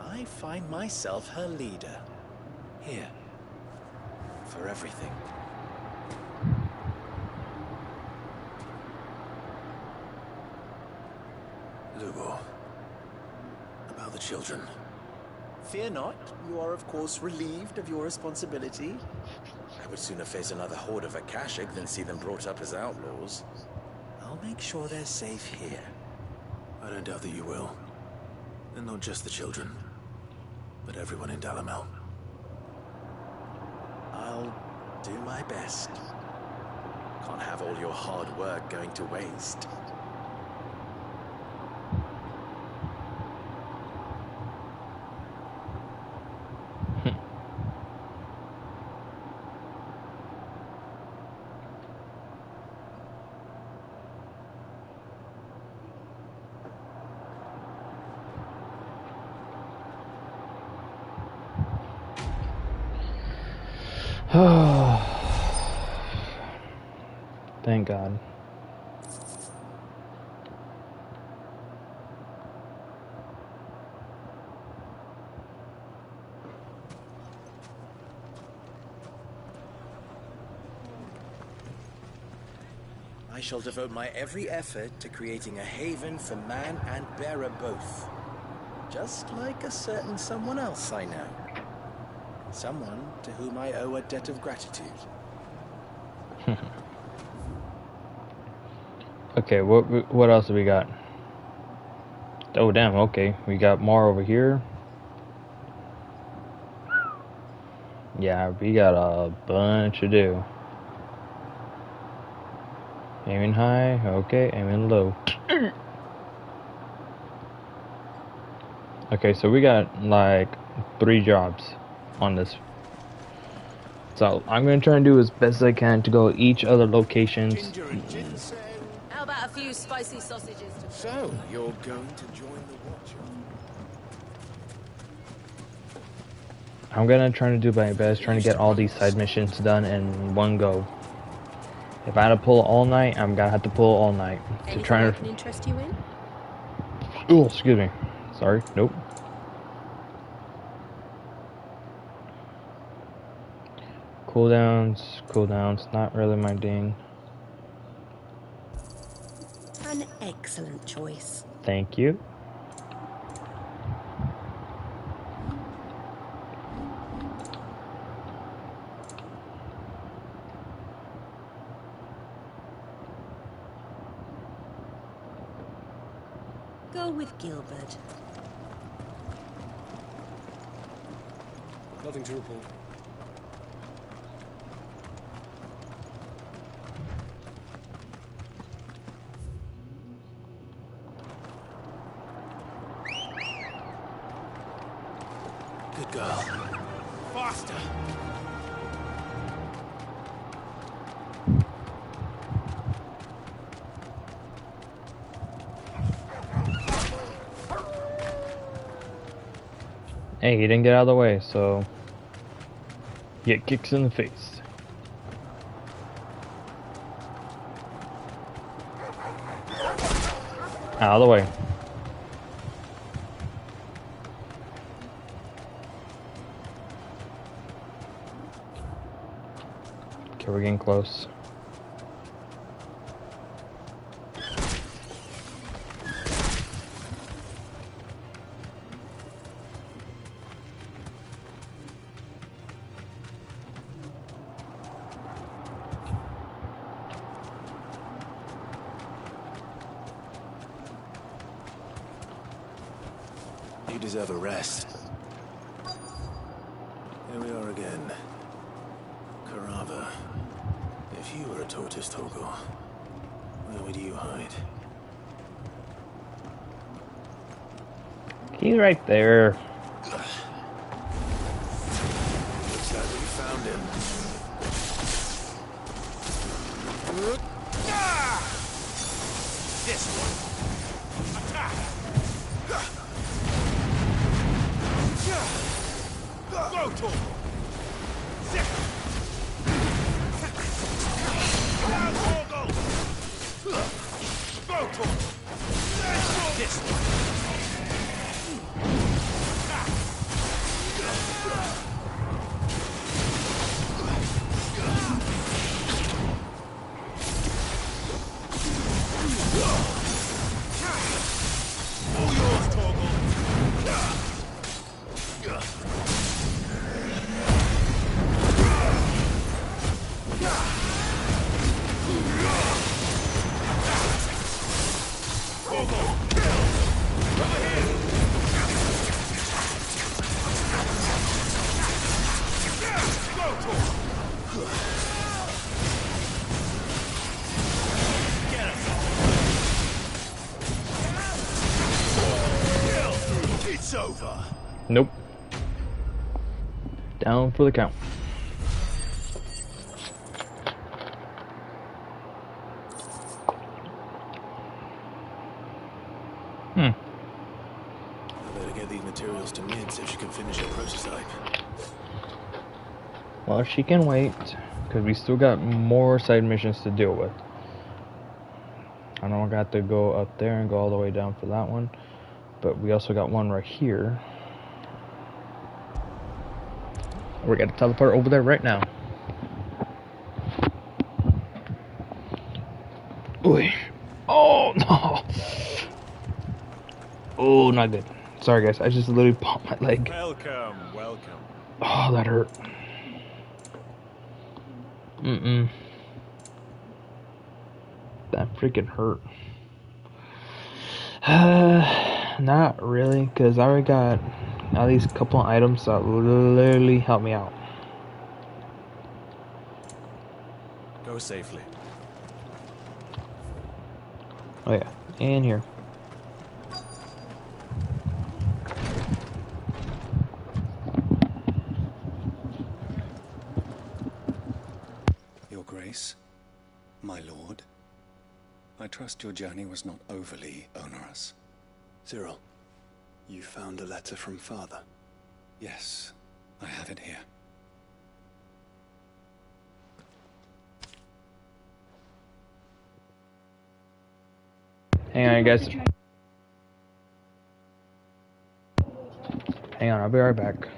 I find myself her leader. Here. For everything. Lubo. About the children. Fear not, you are of course relieved of your responsibility. I would sooner face another horde of Akashic than see them brought up as outlaws. I'll make sure they're safe here. I don't doubt that you will. And not just the children, but everyone in Dalimil. I'll do my best. Can't have all your hard work going to waste. Thank God. I shall devote my every effort to creating a haven for man and bearer both. Just like a certain someone else I know. Someone to whom I owe a debt of gratitude. Okay, what else do we got? Oh damn, okay. We got more over here. Yeah, we got a bunch to do. Aiming high, okay, aiming low. Okay, so we got like 3 jobs on this. So I'm gonna try and do as best as I can to go each other locations. How about a few spicy sausages to... So, you're going to join the Watcher? I'm gonna try to do my best trying to get all these side missions done in one go. If I had to pull all night, I'm gonna have to pull all night to try Anything I can interest you in? Oh, excuse me. Sorry. Nope. Cooldowns, not really my thing. An excellent choice. Thank you. Go with Gilbert. Nothing to report. Good girl. Faster! Hey, he didn't get out of the way, so get kicks in the face. Out of the way. Okay, we're getting close. You deserve a rest. Here we are again. Carava. If you were a tortoise, Torgor, where would you hide? He's right there. Looks like we found him. This one! Attack! Go, Torgor! Zip! Now, Torgor! Go, Torgor! This one! All yours, Torgor! It's over. Nope. Down for the count. I better get these materials to Mid so she can finish her prototype. Well, she can wait, because we still got more side missions to deal with. I know I got to go up there and go all the way down for that one, but we also got one right here. We're gonna teleport over there right now. Ooh. Oh no! Oh, not good. Sorry guys, I just literally popped my leg. Welcome, welcome. Oh, that hurt. That freaking hurt. Not really, because I already got at least a couple of items that literally help me out. Go safely. Oh yeah, and here. Your Grace, my lord, I trust your journey was not overly onerous. Cyril, you found a letter from Father. Yes, I have it here. Hang on, guys. Hang on, I'll be right back.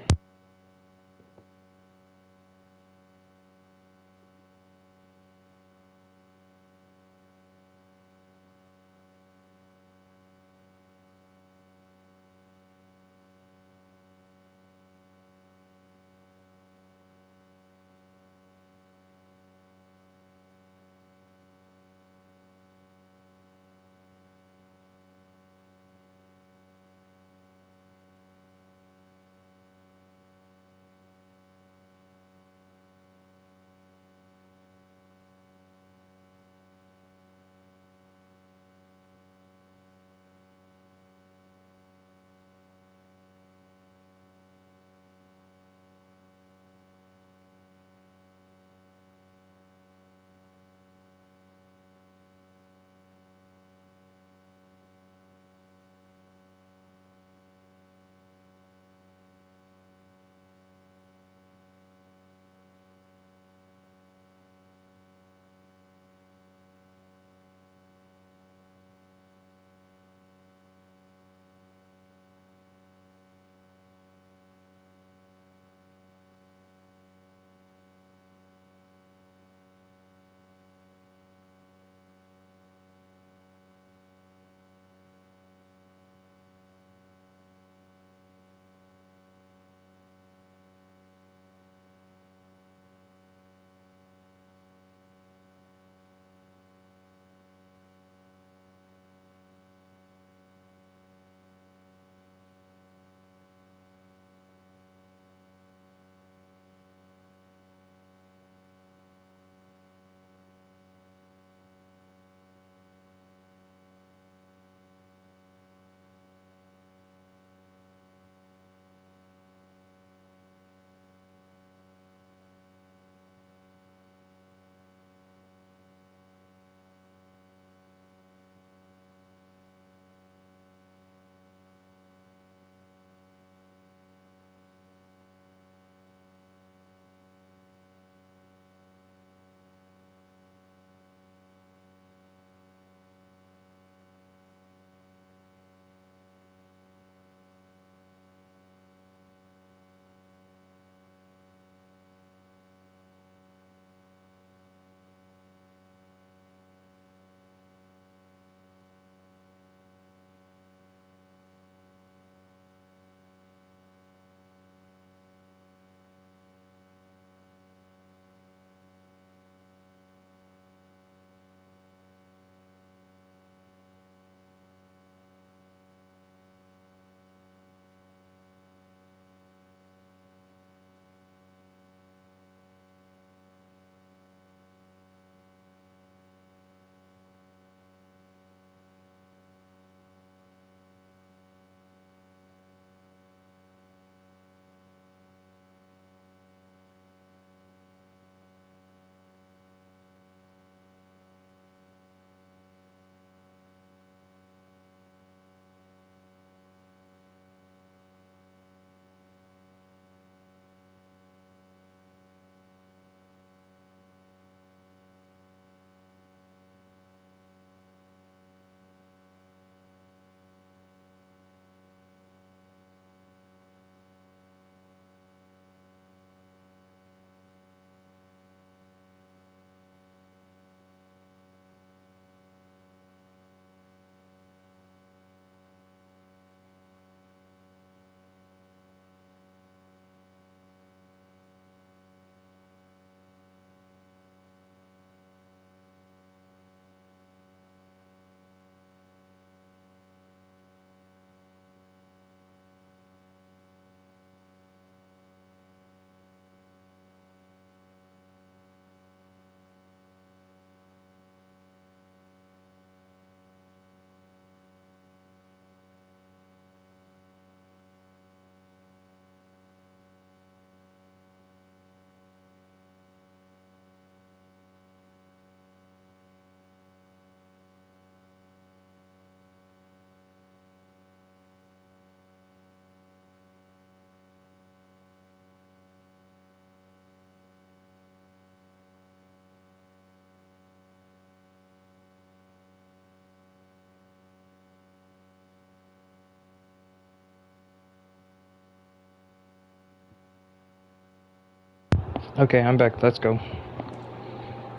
Okay, I'm back. Let's go.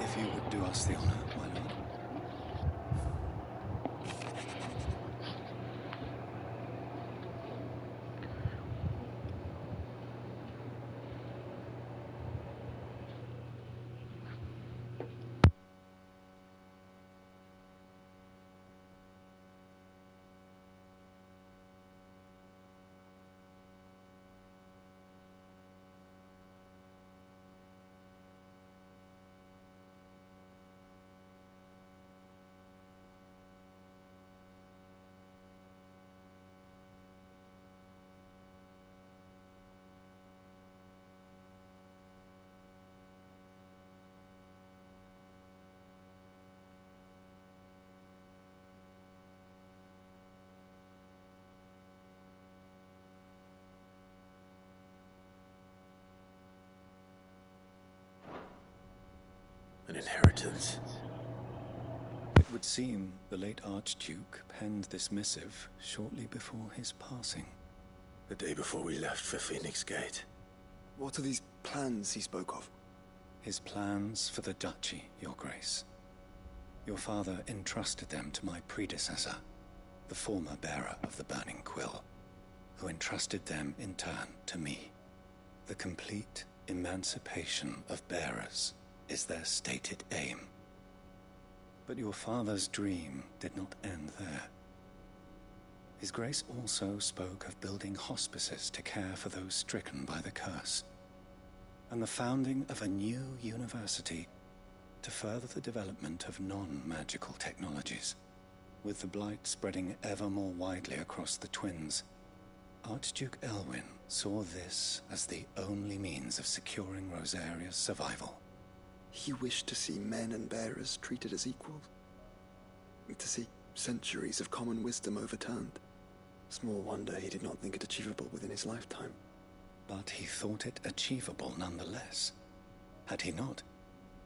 If you would do us the honor, my lord. An inheritance. It would seem the late Archduke penned this missive shortly before his passing. The day before we left for Phoenix Gate. What are these plans he spoke of? His plans for the duchy, Your Grace. Your father entrusted them to my predecessor, the former bearer of the Burning Quill, who entrusted them in turn to me. The complete emancipation of bearers is their stated aim. But your father's dream did not end there. His Grace also spoke of building hospices to care for those stricken by the curse, and the founding of a new university to further the development of non-magical technologies. With the blight spreading ever more widely across the twins, Archduke Elwyn saw this as the only means of securing Rosaria's survival. He wished to see men and bearers treated as equals. To see centuries of common wisdom overturned. Small wonder he did not think it achievable within his lifetime. But he thought it achievable nonetheless. Had he not,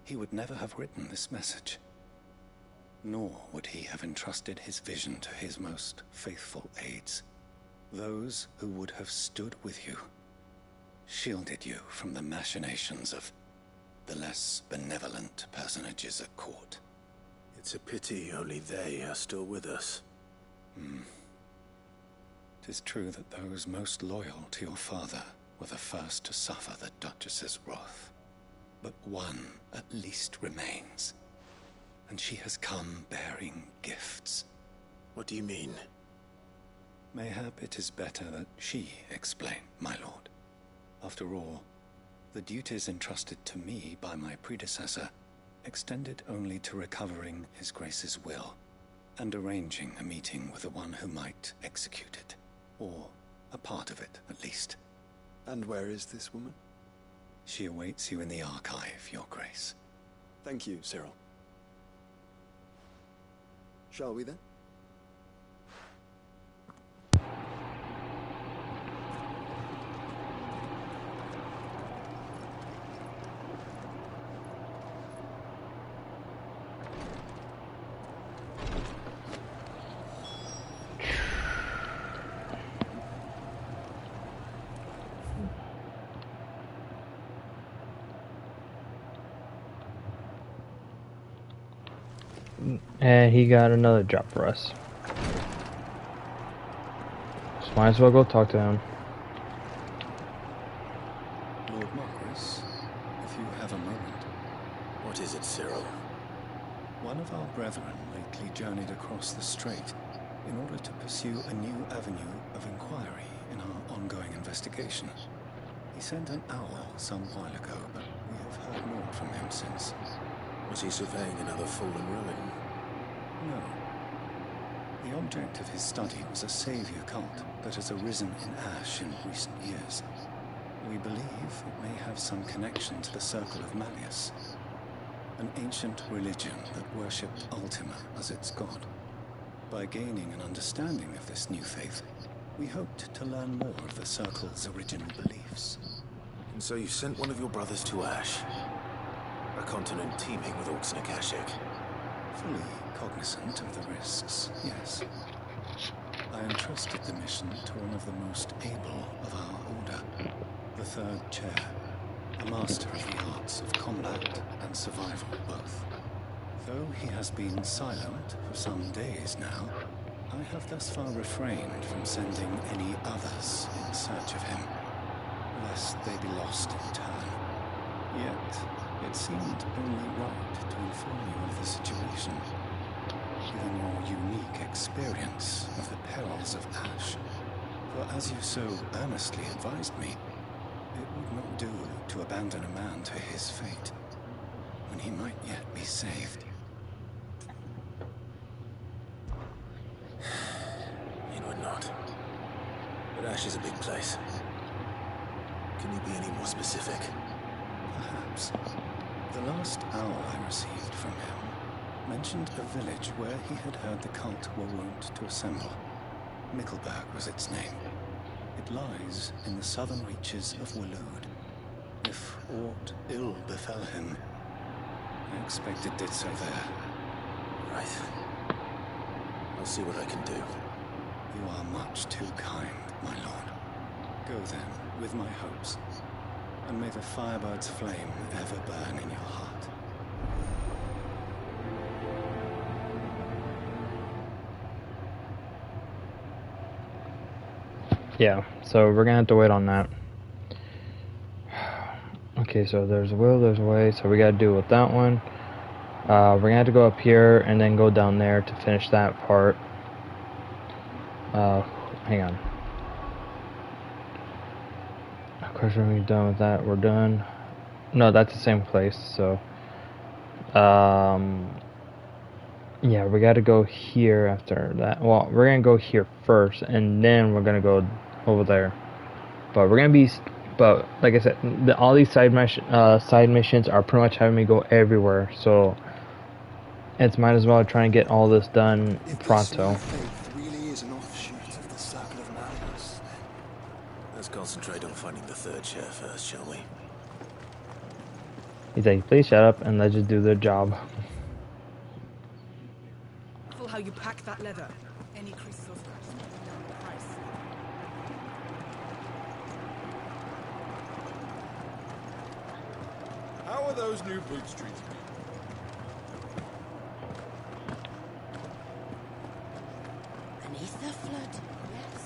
he would never have written this message. Nor would he have entrusted his vision to his most faithful aides. Those who would have stood with you, shielded you from the machinations of the less benevolent personages at court. It's a pity only they are still with us. It is true that those most loyal to your father were the first to suffer the Duchess's wrath. But one at least remains, and she has come bearing gifts. What do you mean? Mayhap it is better that she explain, my lord. After all, the duties entrusted to me by my predecessor extended only to recovering His Grace's will and arranging a meeting with the one who might execute it, or a part of it at least. And where is this woman? She awaits you in the archive, Your Grace. Thank you, Cyril. Shall we then? And he got another job for us. Just might as well go talk to him. Lord Marquis, if you have a moment. What is it, Cyril? One of our brethren lately journeyed across the strait in order to pursue a new avenue of inquiry in our ongoing investigation. He sent an owl some while ago, but we have heard more from him since. Was he surveying another fallen ruin? No. The object of his study was a savior cult that has arisen in Ash in recent years. We believe it may have some connection to the Circle of Malleus, an ancient religion that worshipped Ultima as its god. By gaining an understanding of this new faith, we hoped to learn more of the Circle's original beliefs. And so you sent one of your brothers to Ash? A continent teeming with orcs and Akashic. Fully cognizant of the risks, yes. I entrusted the mission to one of the most able of our order, the third chair, a master of the arts of combat and survival both. Though he has been silent for some days now, I have thus far refrained from sending any others in search of him, lest they be lost in turn. Yet, it seemed only right to inform you of the situation, given your unique experience of the perils of Ash. For as you so earnestly advised me, it would not do to abandon a man to his fate, when he might yet be saved. It would not. But Ash is a big place. Can you be any more specific? Perhaps. The last owl I received from him mentioned a village where he had heard the cult were wont to assemble. Mickleburg was its name. It lies in the southern reaches of Waloed. If aught ill befell him, I expect it did so there. Right. I'll see what I can do. You are much too kind, my lord. Go then, with my hopes, and may the Firebird's flame ever burn in your heart. Yeah, so we're gonna have to wait on that. Okay, so there's a will, there's a way, so we gotta do with that one. We're gonna have to go up here and then go down there to finish that part. Hang on. Of course, when we're done with that, we're done. No, that's the same place, so. Yeah, we gotta go here after that. Well, we're gonna go here first, and then we're gonna go over there. But we're gonna be. But like I said, all these side missions are pretty much having me go everywhere, so it's might as well try and get all this done pronto. Faith really is an offshoot of the Circle of Madness. Let's concentrate on finding the third chair first, shall we? He's like, please shut up and let's just do the job. Careful how you pack that leather. Any creases or scratches will bring down the price. How are those new boots treating you? Beneath the flood, yes.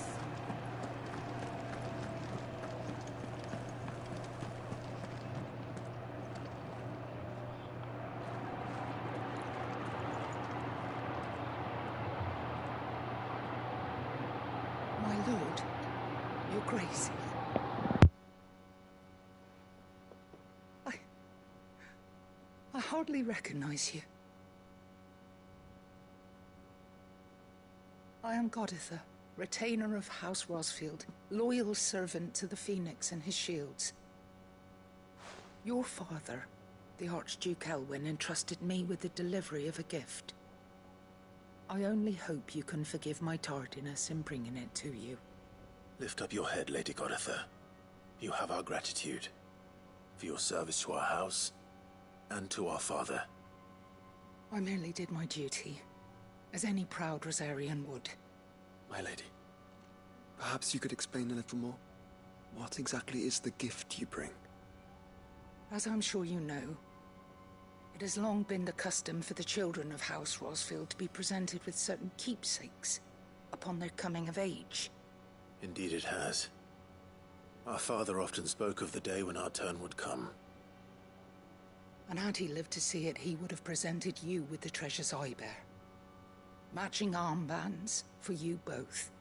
My lord, your grace. I hardly recognize you. I am Goditha, retainer of House Rosfield, loyal servant to the Phoenix and his shields. Your father, the Archduke Elwyn, entrusted me with the delivery of a gift. I only hope you can forgive my tardiness in bringing it to you. Lift up your head, Lady Goditha. You have our gratitude for your service to our house and to our father. I merely did my duty, as any proud Rosarian would. My lady. Perhaps you could explain a little more. What exactly is the gift you bring? As I'm sure you know, it has long been the custom for the children of House Rosfield to be presented with certain keepsakes upon their coming of age. Indeed it has. Our father often spoke of the day when our turn would come. And had he lived to see it, he would have presented you with the treasures I bear. Matching armbands for you both.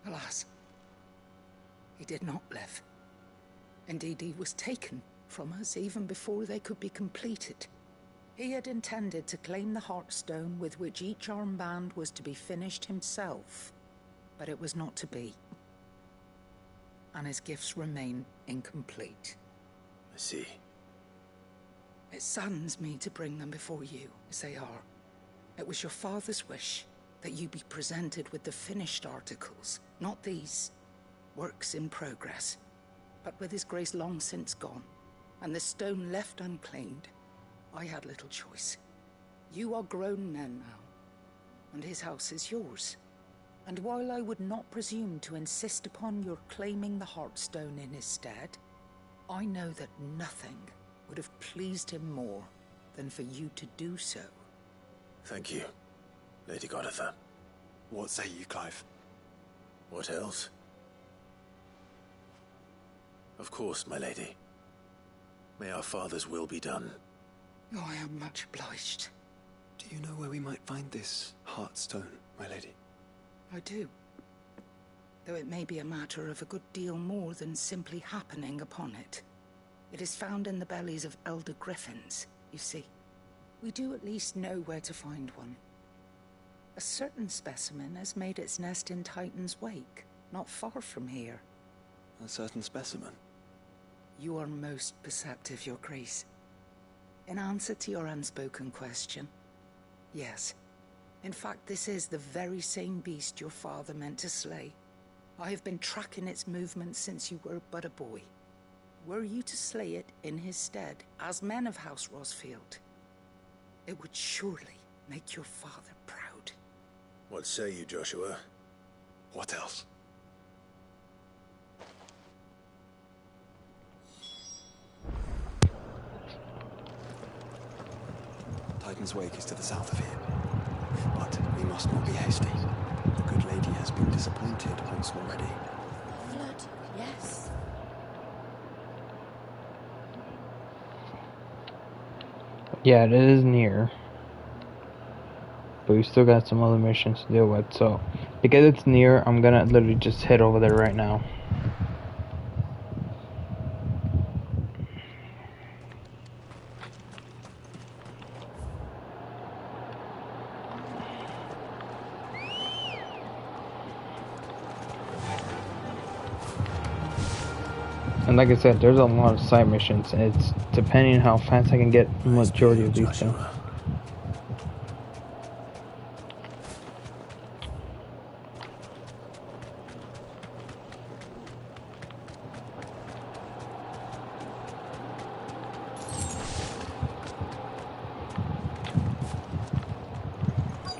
Alas, he did not live. Indeed, he was taken from us even before they could be completed. He had intended to claim the Heartstone with which each armband was to be finished himself, but it was not to be. And his gifts remain incomplete. I see. It saddens me to bring them before you, as they are. It was your father's wish that you be presented with the finished articles, not these works in progress. But with his grace long since gone, and the stone left unclaimed, I had little choice. You are grown men now, and his house is yours. And while I would not presume to insist upon your claiming the Heartstone in his stead, I know that nothing would have pleased him more than for you to do so. Thank you, Lady Goditha. What say you, Clive? What else? Of course, my lady. May our father's will be done. Oh, I am much obliged. Do you know where we might find this Heartstone, my lady? I do. Though it may be a matter of a good deal more than simply happening upon it. It is found in the bellies of elder griffins, you see. We do at least know where to find one. A certain specimen has made its nest in Titan's Wake, not far from here. A certain specimen? You are most perceptive, Your Grace. In answer to your unspoken question, yes. In fact, this is the very same beast your father meant to slay. I have been tracking its movements since you were but a boy. Were you to slay it in his stead, as men of House Rosfield, it would surely make your father proud. What say you, Joshua? What else? Titan's Wake is to the south of here. But we must not be hasty. The good lady has been disappointed once already. Flood, yes. Yeah, it is near. But we still got some other missions to deal with, so because it's near, I'm gonna literally just head over there right now. And like I said, there's a lot of side missions. It's depending on how fast I can get the majority of these things.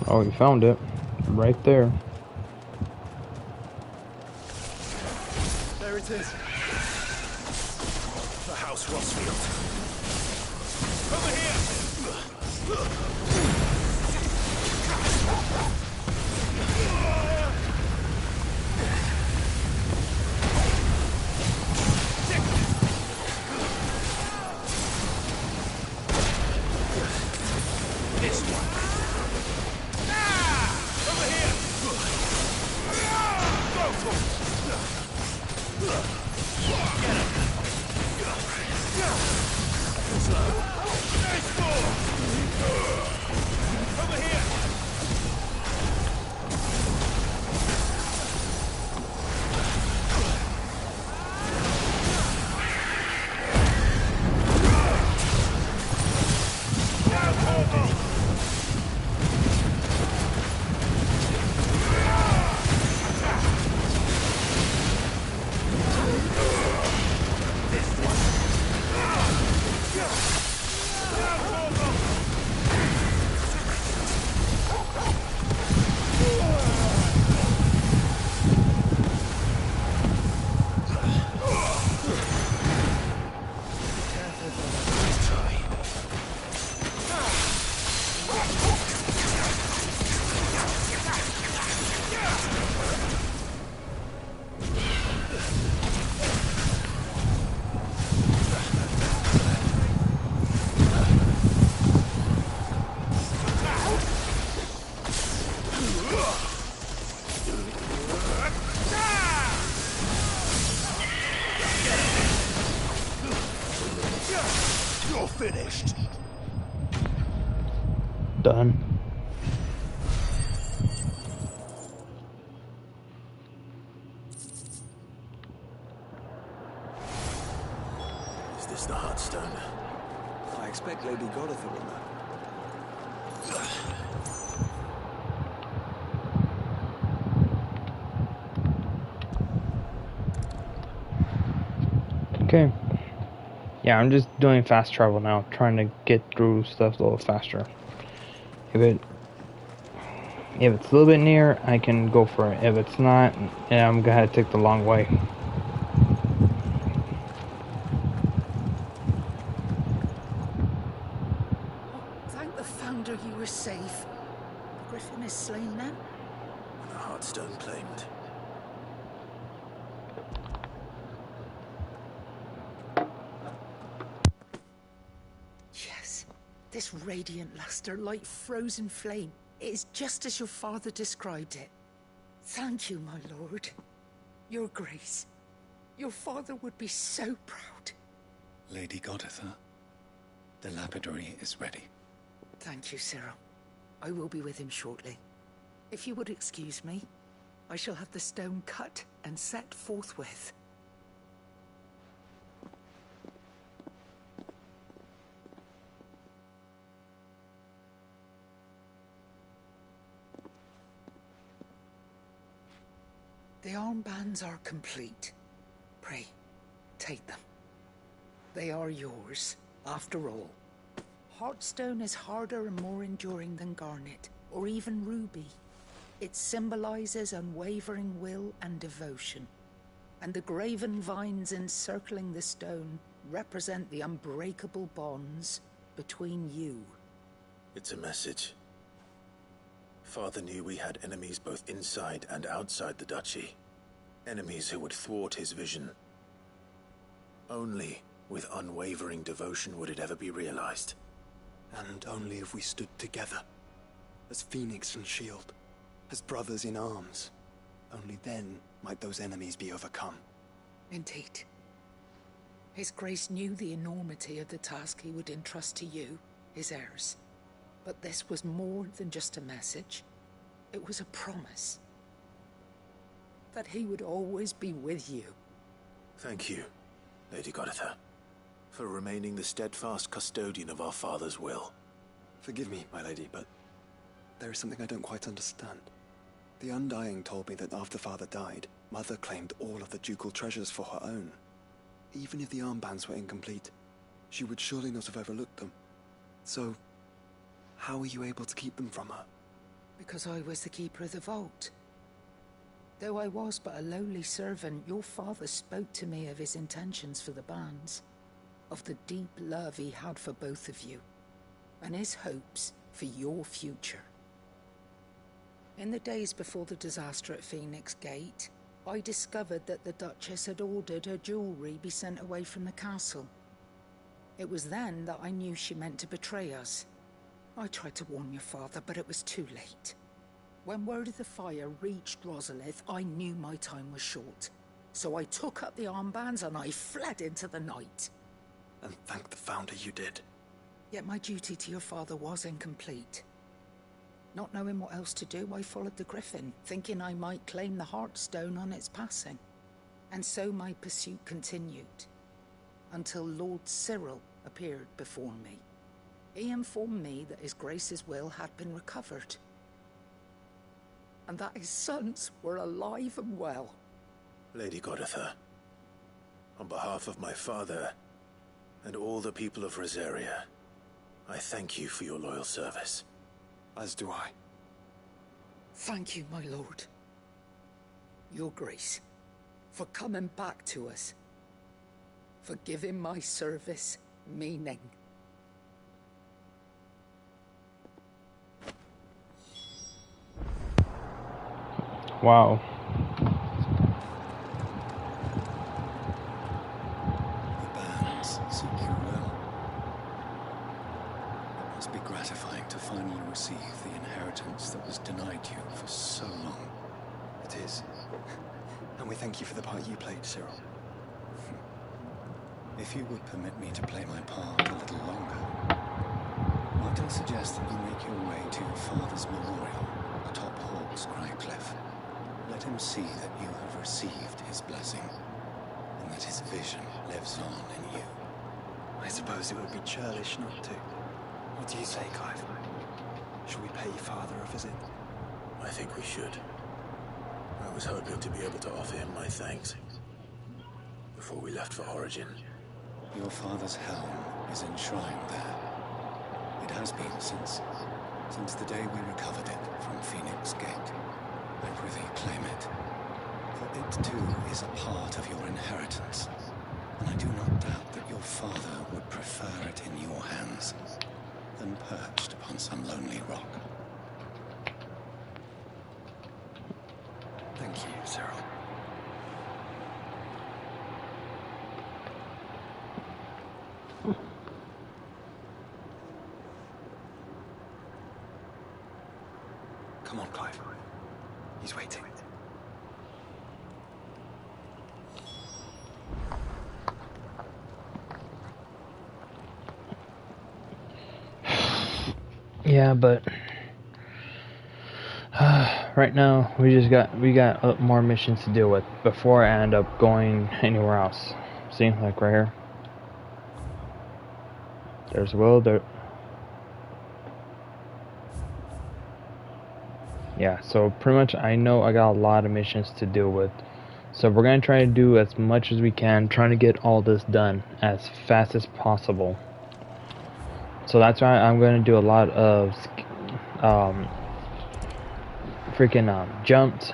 Oh, you found it. Right there. There it is. The House Rosfield. Over here! This one. Over here! Go for it! Get him! Slow. Nice ball! Over here! You're finished. Done. Is this the Heartstone? I expect Lady Goditha will know. Okay. Yeah, I'm just doing fast travel now, trying to get through stuff a little faster. If it's a little bit near, I can go for it. If it's not, yeah, I'm gonna have to take the long way. founder you were safe. The Griffin is slain now? The Heartstone claimed. Yes, this radiant luster like frozen flame. It is just as your father described it. Thank you, my lord. Your grace. Your father would be so proud. Lady Goditha, the lapidary is ready. Thank you, Cyril. I will be with him shortly. If you would excuse me, I shall have the stone cut and set forthwith. The armbands are complete. Pray, take them. They are yours, after all. Heartstone is harder and more enduring than garnet, or even ruby. It symbolizes unwavering will and devotion. And the graven vines encircling the stone represent the unbreakable bonds between you. It's a message. Father knew we had enemies both inside and outside the duchy. Enemies who would thwart his vision. Only with unwavering devotion would it ever be realized. And only if we stood together, as Phoenix and Shield, as brothers in arms. Only then might those enemies be overcome. Indeed. His Grace knew the enormity of the task he would entrust to you, his heirs. But this was more than just a message. It was a promise. That he would always be with you. Thank you, Lady Goditha, for remaining the steadfast custodian of our father's will. Forgive me, my lady, but there is something I don't quite understand. The Undying told me that after Father died, Mother claimed all of the ducal treasures for her own. Even if the armbands were incomplete, she would surely not have overlooked them. So, how were you able to keep them from her? Because I was the keeper of the vault. Though I was but a lowly servant, your father spoke to me of his intentions for the bands, of the deep love he had for both of you, and his hopes for your future. In the days before the disaster at Phoenix Gate, I discovered that the Duchess had ordered her jewelry be sent away from the castle. It was then that I knew she meant to betray us. I tried to warn your father, but it was too late. When word of the fire reached Rosalith, I knew my time was short. So I took up the armbands and I fled into the night. And thank the Founder you did. Yet my duty to your father was incomplete. Not knowing what else to do, I followed the Griffin, thinking I might claim the Heartstone on its passing. And so my pursuit continued, until Lord Cyril appeared before me. He informed me that His Grace's will had been recovered, and that his sons were alive and well. Lady Goditha, on behalf of my father and all the people of Rosaria, I thank you for your loyal service. As do I. Thank you, my lord. Your Grace, for coming back to us, for giving my service meaning. Wow. The bands suit you well. It must be gratifying to finally receive the inheritance that was denied you for so long. It is. And we thank you for the part you played, Cyril. If you would permit me to play my part a little longer, might I suggest that you make your way to your father's memorial atop Hawk's Cry Cliff. Let him see that you have received his blessing, and that his vision lives on in you. I suppose it would be churlish not to. What do you say, Clive? Shall we pay Father a visit? I think we should. I was hoping to be able to offer him my thanks before we left for Origin. Your father's helm is enshrined there. It has been since the day we recovered it from Phoenix Gate. I prithee claim it, for it too is a part of your inheritance, and I do not doubt that your father would prefer it in your hands. than perched upon some lonely rock. Thank you, Cyril. Come on, Clive. He's waiting. Yeah, but right now we got more missions to deal with before I end up going anywhere else. See, like right here. There's Will. There. Yeah, so pretty much I know I got a lot of missions to deal with. So we're going to try to do as much as we can, trying to get all this done as fast as possible. So that's why I'm going to do a lot of jumps.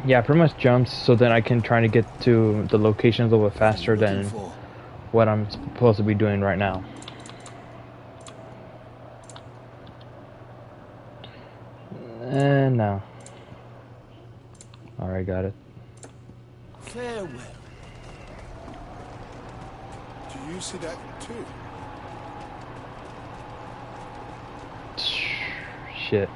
Yeah, pretty much jumps so that I can try to get to the locations a little bit faster than what I'm supposed to be doing right now. And now. Alright, got it. Farewell. Do you see that too? Shit.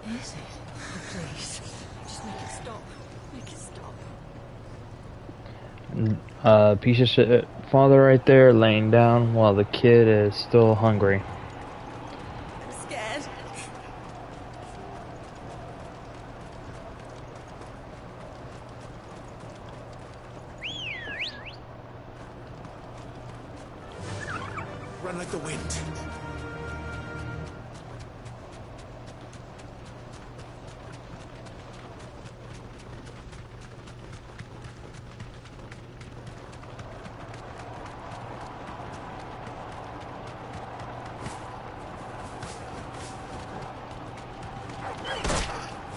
What is it? Oh, please, just make it stop. Make it stop. Piece of shit father right there laying down while the kid is still hungry. I'm scared. Run like the wind.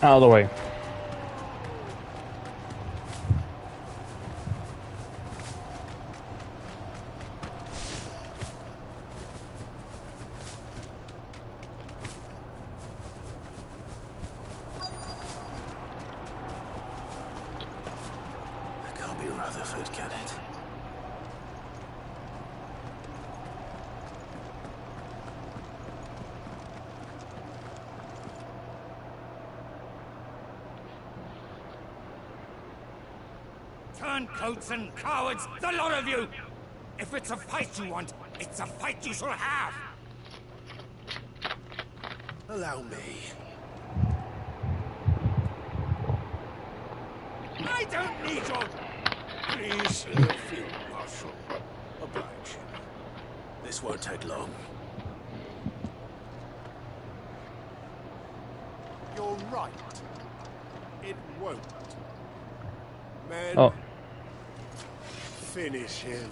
Out of the way. That can't be Rutherford, can it? Turncoats and cowards, the lot of you! If it's a fight you want, it's a fight you shall have! Allow me. I don't need your... Please, Field Marshal. Oblige him. This won't take long. You're right. It won't. Men, Oh. finish him.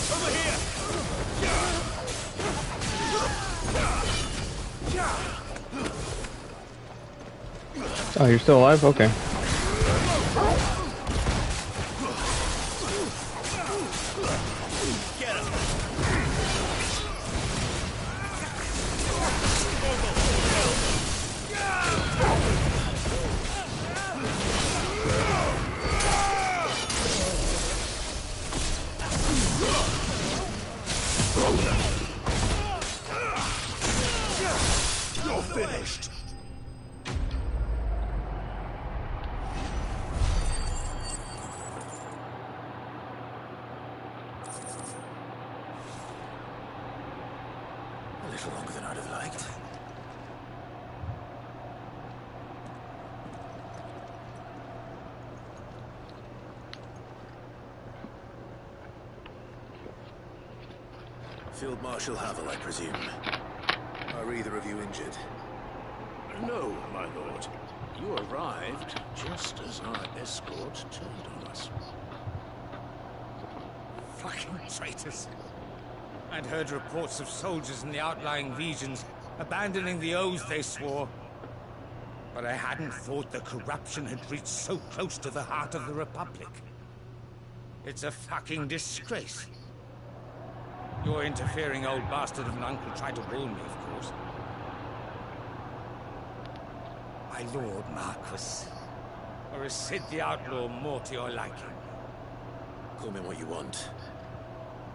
Over here! Oh, you're still alive? Okay. You're finished. longer than I'd have liked. Field Marshal Havel, I presume. Are either of you injured? No, my lord. You arrived just as our escort turned on us. Fucking traitors. I'd heard reports of soldiers in the outlying regions abandoning the oaths they swore. But I hadn't thought the corruption had reached so close to the heart of the Republic. It's a fucking disgrace. Your interfering old bastard of an uncle tried to warn me, of course. My lord Marquis. Or is Sid the Outlaw more to your liking? Call me what you want.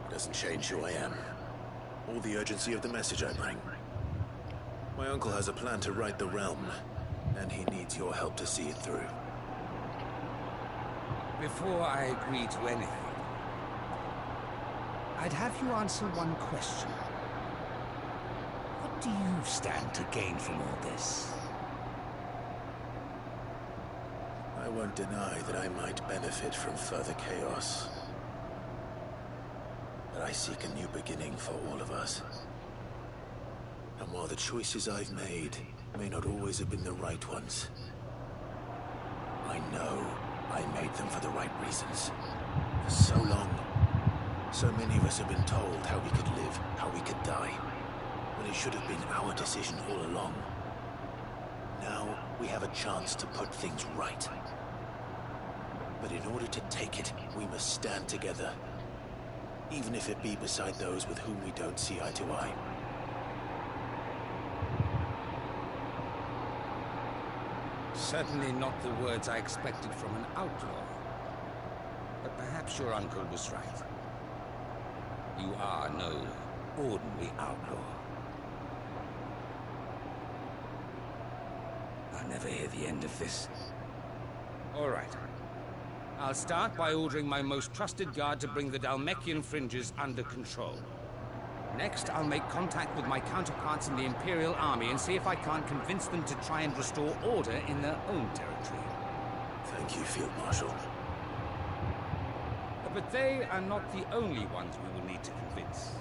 It doesn't change who I am. Or the urgency of the message I bring. My uncle has a plan to right the realm, and he needs your help to see it through. Before I agree to anything, I'd have you answer one question. What do you stand to gain from all this? I won't deny that I might benefit from further chaos. But I seek a new beginning for all of us. And while the choices I've made may not always have been the right ones, I know I made them for the right reasons. For so long, so many of us have been told how we could live, how we could die, when it should have been our decision all along. Now we have a chance to put things right. But in order to take it, we must stand together. Even if it be beside those with whom we don't see eye to eye. Certainly not the words I expected from an outlaw. But perhaps your uncle was right. You are no ordinary outlaw. I'll never hear the end of this. All right. I'll start by ordering my most trusted guard to bring the Dalmekian fringes under control. Next, I'll make contact with my counterparts in the Imperial Army and see if I can't convince them to try and restore order in their own territory. Thank you, Field Marshal. But they are not the only ones we will need to convince.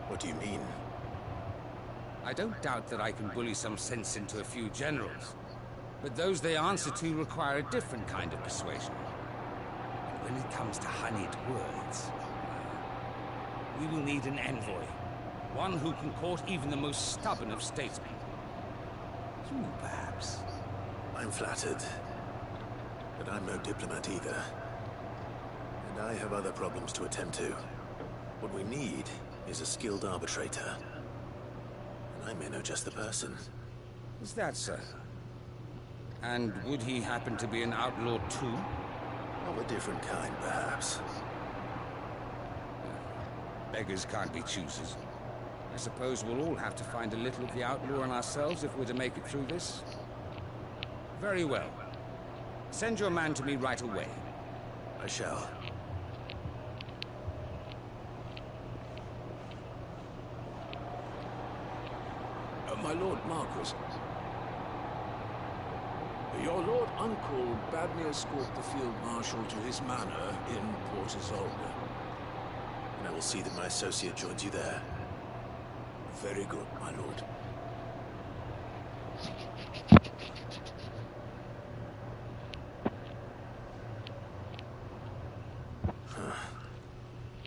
What do you mean? I don't doubt that I can bully some sense into a few generals. But those they answer to require a different kind of persuasion. And when it comes to honeyed words, we will need an envoy. One who can court even the most stubborn of statesmen. You, perhaps. I'm flattered. But I'm no diplomat either. And I have other problems to attend to. What we need is a skilled arbitrator. And I may know just the person. Is that so? And would he happen to be an outlaw too? Of a different kind, perhaps. Beggars can't be choosers. I suppose we'll all have to find a little of the outlaw in ourselves if we're to make it through this. Very well. Send your man to me right away. I shall. My Lord Marquis. Your Lord Uncle bade me escort the Field Marshal to his manor in Port Isolde. And I will see that my associate joins you there. Very good, my lord.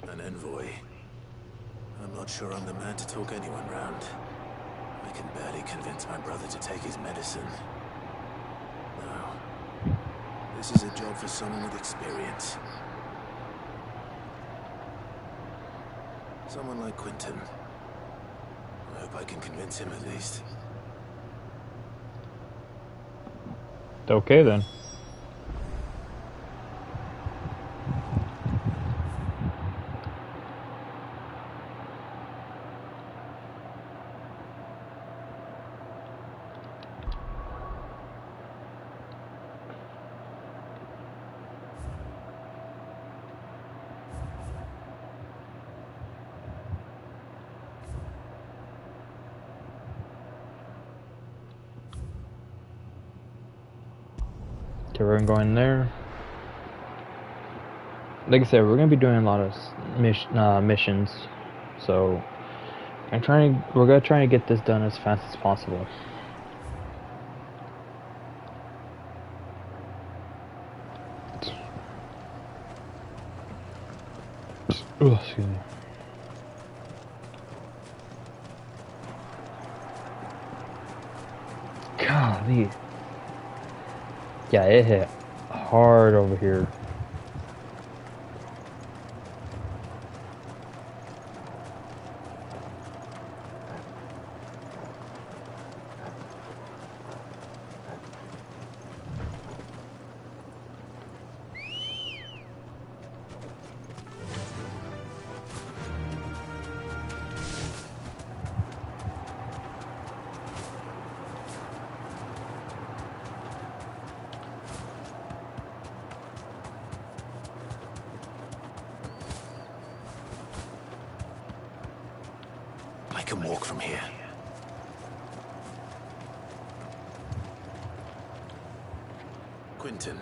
An envoy. I'm not sure I'm the man to talk anyone round. I can barely convince my brother to take his medicine. No. This is a job for someone with experience. Someone like Quentin. I hope I can convince him at least. Okay then. So we're gonna go in there. Like I said, we're gonna be doing a lot of missions. So we're gonna try to get this done as fast as possible. Oh, excuse me. Golly. Yeah, it hit hard over here. I can walk from here. Quentin,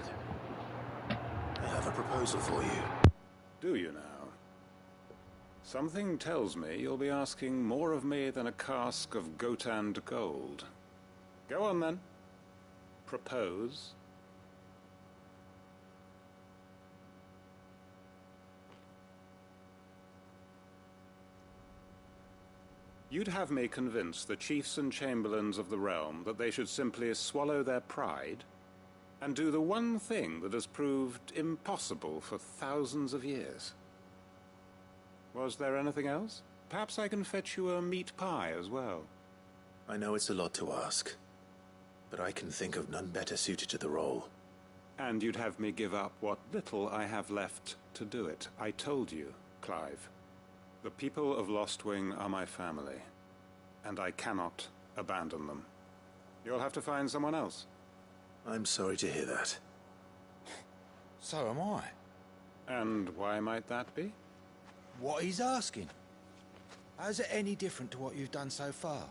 I have a proposal for you. Do you now? Something tells me you'll be asking more of me than a cask of Gotand gold. Go on then. Propose. You'd have me convince the chiefs and chamberlains of the realm that they should simply swallow their pride and do the one thing that has proved impossible for thousands of years. Was there anything else? Perhaps I can fetch you a meat pie as well. I know it's a lot to ask, but I can think of none better suited to the role. And you'd have me give up what little I have left to do it. I told you, Clive. The people of Lostwing are my family, and I cannot abandon them. You'll have to find someone else. I'm sorry to hear that. So am I. And why might that be? What he's asking. How's it any different to what you've done so far?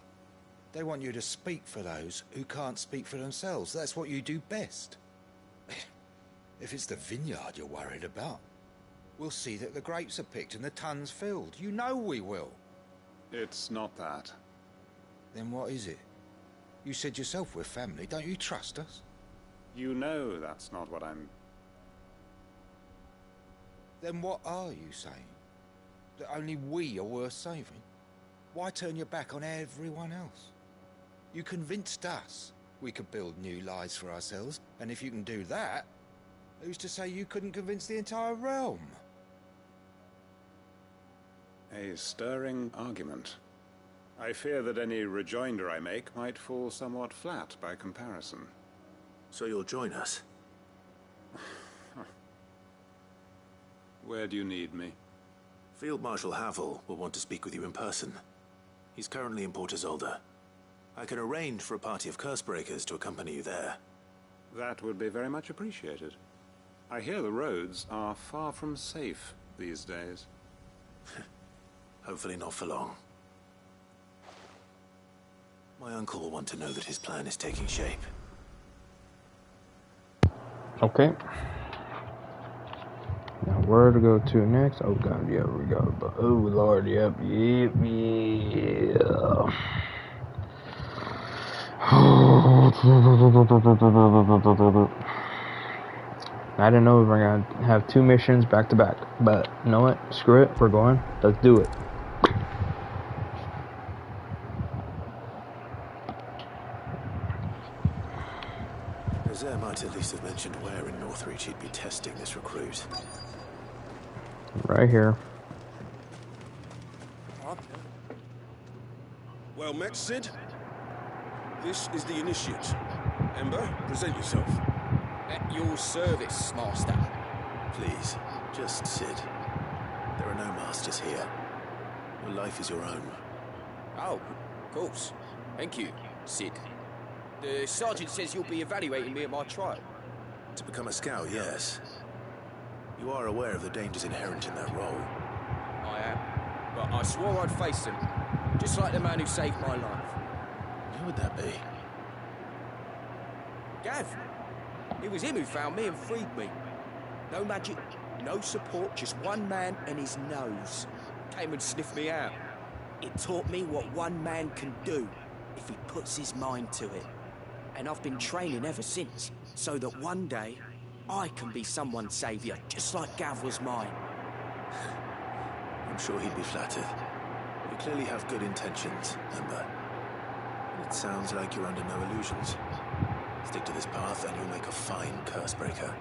They want you to speak for those who can't speak for themselves. That's what you do best. If it's the vineyard you're worried about, we'll see that the grapes are picked and the tons filled. You know we will. It's not that. Then what is it? You said yourself we're family. Don't you trust us? You know that's not what I'm... Then what are you saying? That only we are worth saving? Why turn your back on everyone else? You convinced us we could build new lives for ourselves, and if you can do that, who's to say you couldn't convince the entire realm? A stirring argument. I fear that any rejoinder I make might fall somewhat flat by comparison. So you'll join us? Where do you need me? Field Marshal Havel will want to speak with you in person. He's currently in Port Isolde. I can arrange for a party of Cursebreakers to accompany you there. That would be very much appreciated. I hear the roads are far from safe these days. Hopefully not for long. My uncle will want to know that his plan is taking shape. Okay. Now where to go to next? Oh god, yeah, we go. Oh lord, yep. I didn't know we were gonna have 2 missions back to back, but you know what? Screw it, we're going. Let's do it. Jose might at least have mentioned where in Northreach he'd be testing this recruit. Right here. Well met, Sid. This is the initiate. Ember, present yourself. At your service, Master. Please, just Sid. There are no masters here. Your life is your own. Oh, of course. Thank you, Sid. The sergeant says you'll be evaluating me at my trial. To become a scout, yes. You are aware of the dangers inherent in that role. I am. But I swore I'd face them. Just like the man who saved my life. Who would that be? Gav. It was him who found me and freed me. No magic, no support, just one man and his nose. Came and sniffed me out. It taught me what one man can do if he puts his mind to it. And I've been training ever since, so that one day I can be someone's saviour, just like Gav was mine. I'm sure he'd be flattered. You clearly have good intentions, Ember. It sounds like you're under no illusions. Stick to this path and you'll make a fine curse breaker.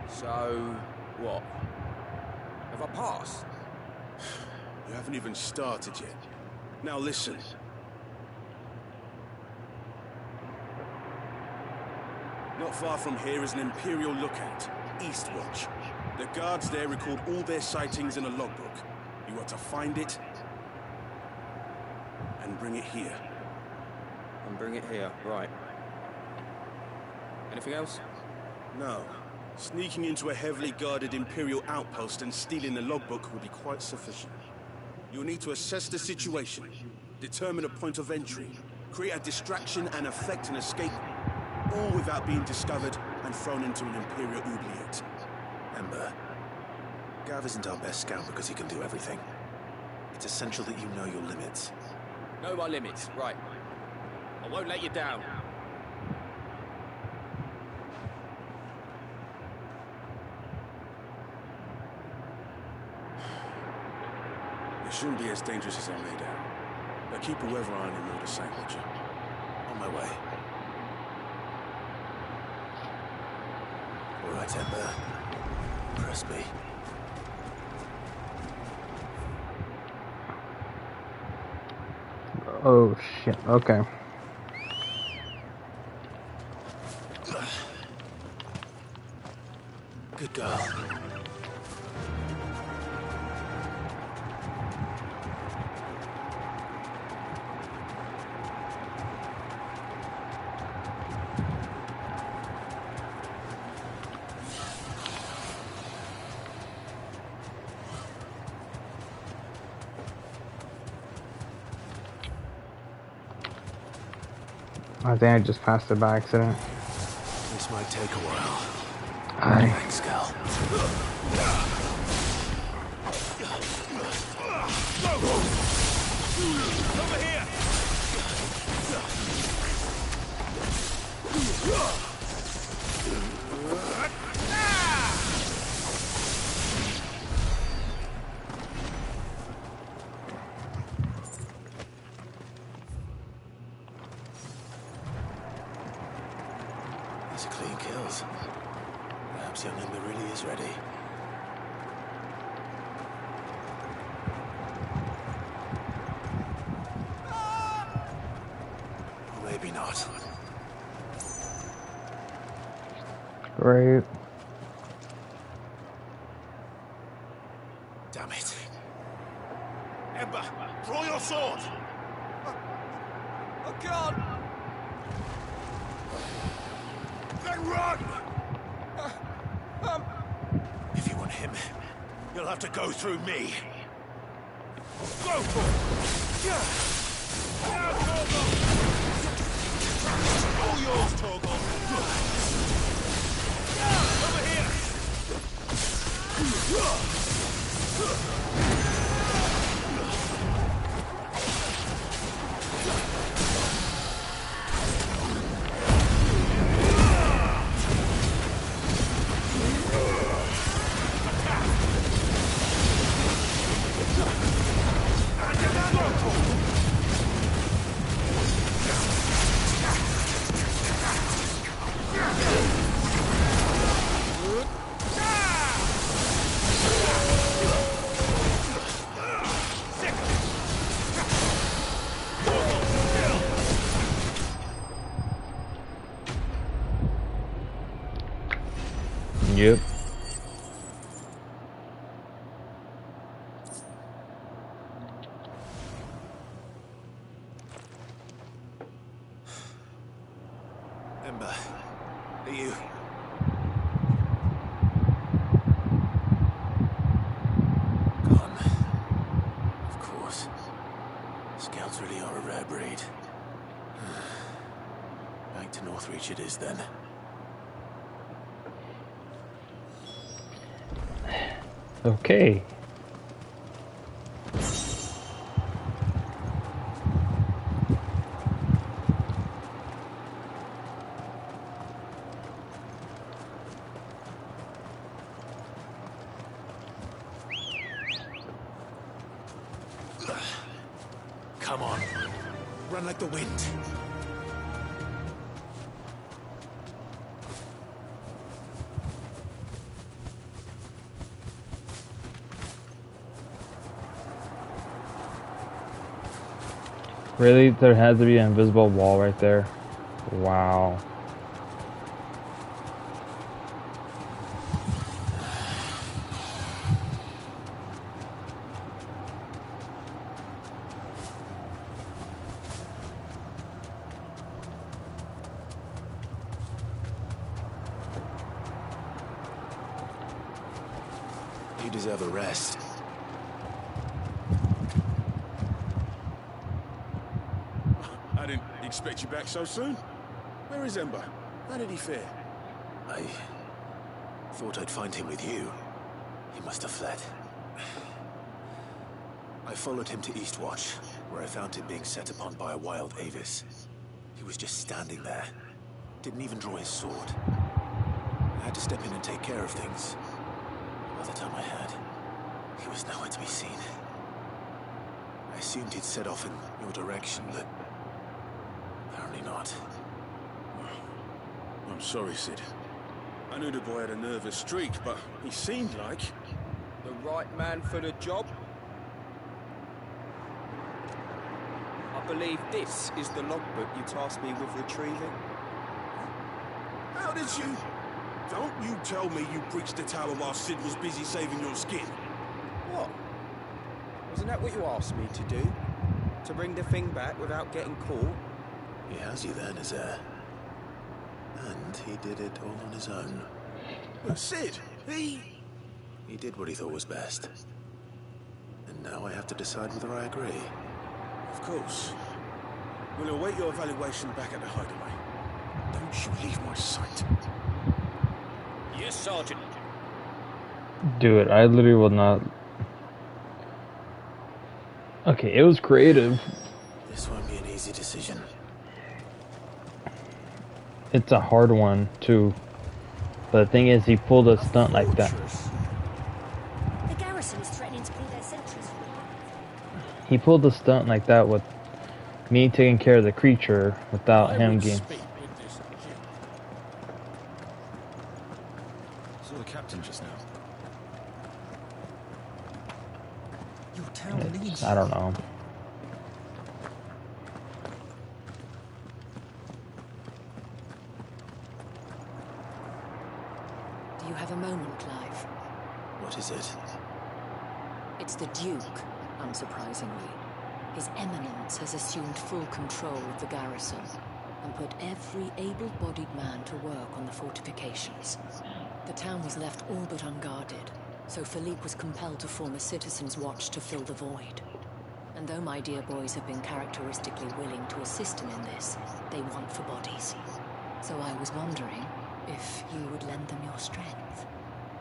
So, what? Have I passed? You haven't even started yet. Now listen. Not far from here is an Imperial lookout, Eastwatch. The guards there record all their sightings in a logbook. You are to find it and bring it here. And bring it here, right. Anything else? No. Sneaking into a heavily guarded Imperial outpost and stealing the logbook will be quite sufficient. You'll need to assess the situation, determine a point of entry, create a distraction and effect an escape, all without being discovered and thrown into an Imperial oubliette. Ember, Gav isn't our best scout because he can do everything. It's essential that you know your limits. Know my limits, right. I won't let you down. It shouldn't be as dangerous as I made out. But keep a weather eye on him all the same, would you? On my way. All right, Ember. Press me. Oh shit, okay. Good girl. I think I just passed it by accident. This might take a while. Aye. Thanks, Cal. Over here! These are clean kills. Perhaps young Ember really is ready. Or maybe not. Great. Damn it. Ember, draw your sword! I can't! Then run! If you want him, you'll have to go through me. Go for it! Now, Torgal! All yours, Torgal! Over here! Yep. Ember, are you... Gone. Of course. Scouts really are a rare breed. Back to Northreach it is then. Okay. Come on. Run like the wind. Really? There has to be an invisible wall right there. Wow. You deserve a rest. I didn't expect you back so soon. Where is Ember? How did he fare? I thought I'd find him with you. He must have fled. I followed him to Eastwatch, where I found him being set upon by a wild Avis. He was just standing there. Didn't even draw his sword. I had to step in and take care of things. By the time I had, he was nowhere to be seen. I assumed he'd set off in your direction, but apparently not. I'm sorry, Sid. I knew the boy had a nervous streak, but he seemed like... The right man for the job? I believe this is the logbook you tasked me with retrieving. How did you... Don't you tell me you breached the tower while Sid was busy saving your skin. What? Wasn't that what you asked me to do? To bring the thing back without getting caught? He has you then, as heir. And he did it all on his own. But Sid, he did what he thought was best. And now I have to decide whether I agree. Of course. We'll await your evaluation back at the hideaway. Don't you leave my sight. Yes, Sergeant. Do it. I literally will not. Okay, it was creative. This won't be an easy decision. It's a hard one, too. But the thing is, he pulled a stunt like that. The garrison is threatening to pull their sentries from the... He pulled a stunt like that with me taking care of the creature without him getting... Saw the captain just now. Your town needs... I don't know. Do you have a moment, Clive? What is it? It's the Duke, unsurprisingly. His Eminence has assumed full control of the garrison and put every able-bodied man to work on the fortifications. The town was left all but unguarded, so Philippe was compelled to form a citizens' watch to fill the void. And though my dear boys have been characteristically willing to assist him in this, they want for bodies. So I was wondering if you would lend them your strength,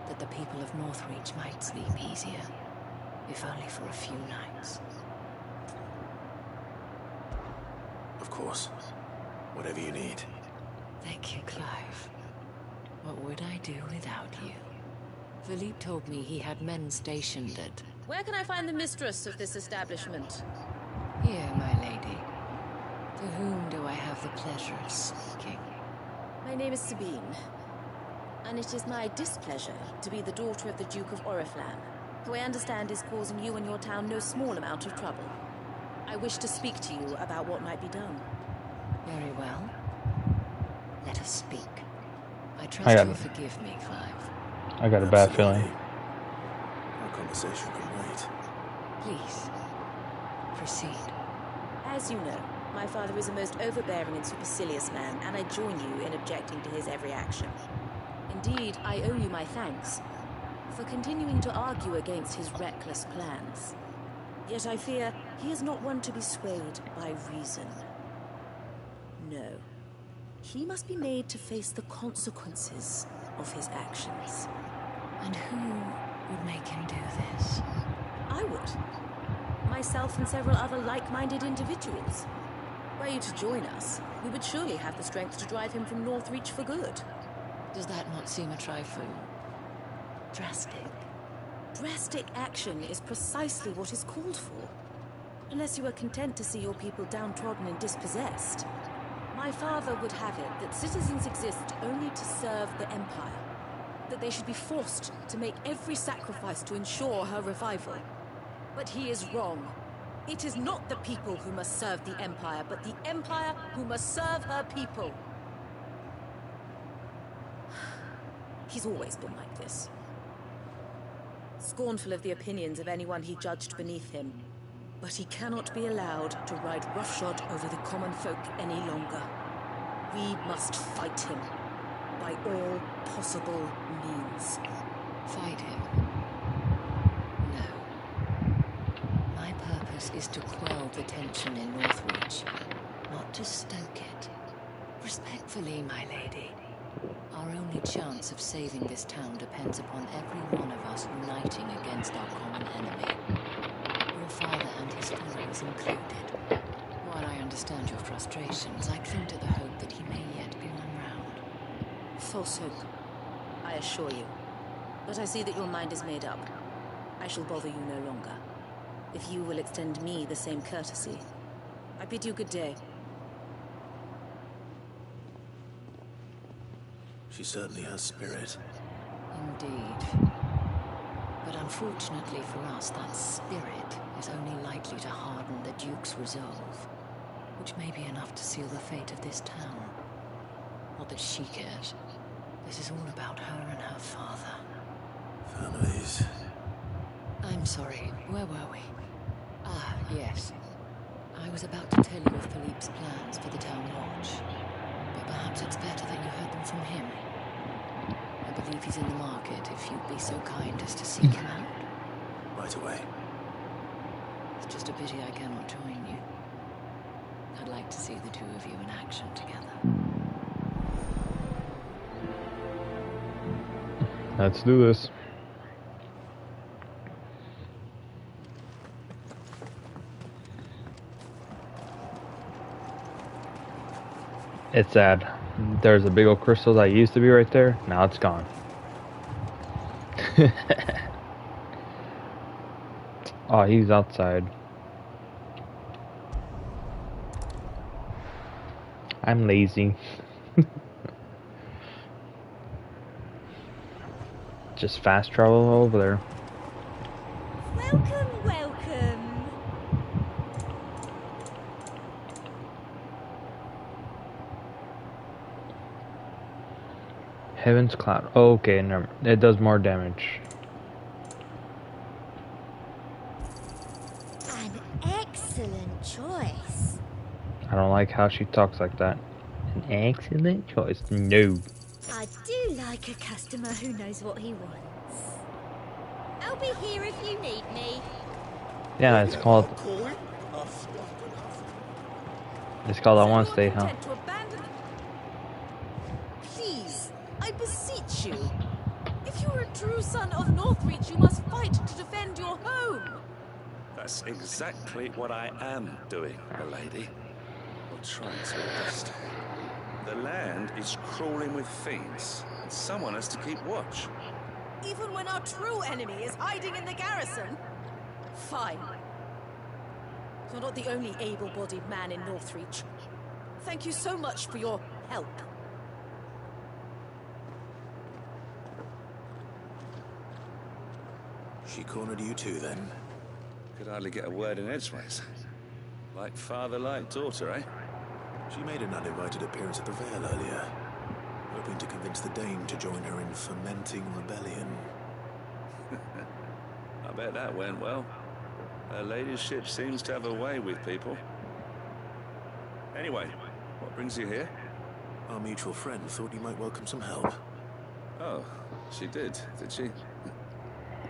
that the people of Northreach might sleep easier, if only for a few nights. Of course. Whatever you need. Thank you, Clive. What would I do without you? Philippe told me he had men stationed at... Where can I find the mistress of this establishment? Here, my lady. To whom do I have the pleasure of speaking? My name is Sabine, and it is my displeasure to be the daughter of the Duke of Oriflan, who I understand is causing you and your town no small amount of trouble. I wish to speak to you about what might be done. Very well. Let us speak. I trust you'll forgive me, Clive. I got a bad feeling. Our conversation can wait. Please, proceed. As you know, my father is a most overbearing and supercilious man, and I join you in objecting to his every action. Indeed, I owe you my thanks for continuing to argue against his reckless plans. Yet I fear he is not one to be swayed by reason. No. He must be made to face the consequences of his actions. And who would make him do this? I would. Myself and several other like-minded individuals. Were you to join us, we would surely have the strength to drive him from Northreach for good. Does that not seem a trifle drastic? Drastic action is precisely what is called for. Unless you are content to see your people downtrodden and dispossessed. My father would have it that citizens exist only to serve the Empire. That they should be forced to make every sacrifice to ensure her revival. But he is wrong. It is not the people who must serve the Empire, but the Empire who must serve her people. He's always been like this. Scornful of the opinions of anyone he judged beneath him. But he cannot be allowed to ride roughshod over the common folk any longer. We must fight him. By all possible means. Fight him? No. My purpose is to quell the tension in Northreach, not to stoke it. Respectfully, my lady. Our only chance of saving this town depends upon every one of us uniting against our common enemy. Your father and his followers included. While I understand your frustrations, I cling to the hope that he may yet be won round. False hope, I assure you. But I see that your mind is made up. I shall bother you no longer. If you will extend me the same courtesy, I bid you good day. She certainly has spirit. Indeed. But unfortunately for us, that spirit is only likely to harden the Duke's resolve, which may be enough to seal the fate of this town. Not that she cares. This is all about her and her father. Families. I'm sorry, where were we? Ah, yes. I was about to tell you of Philippe's plans for the town lodge, but perhaps it's better that you heard them from him. I believe he's in the market, if you'd be so kind as to seek him out. Right away. It's just a pity I cannot join you. I'd like to see the two of you in action together. Let's do this. It's sad. There's a big old crystal that used to be right there. Now it's gone. Oh, he's outside. I'm lazy. Just fast travel over there. Welcome, welcome. Heaven's Cloud. Oh, okay, never. It does more damage. An excellent choice. I don't like how she talks like that. An excellent choice. No. I do like a customer who knows what he wants. I'll be here if you need me. Yeah, it's called. It's called I Want to Stay, huh? Please, I beseech you. If you are a true son of Northreach, you must fight to defend your home. That's exactly what I am doing, milady. Or trying to at least. The land is crawling with fiends, and someone has to keep watch. Even when our true enemy is hiding in the garrison? Fine. You're not the only able-bodied man in Northreach. Thank you so much for your help. She cornered you too, then? Could hardly get a word in edgeways. Like father, like daughter, eh? She made an uninvited appearance at the Vale earlier, hoping to convince the Dane to join her in fomenting rebellion. I bet that went well. Her ladyship seems to have a way with people. Anyway, what brings you here? Our mutual friend thought you might welcome some help. Oh, she did she?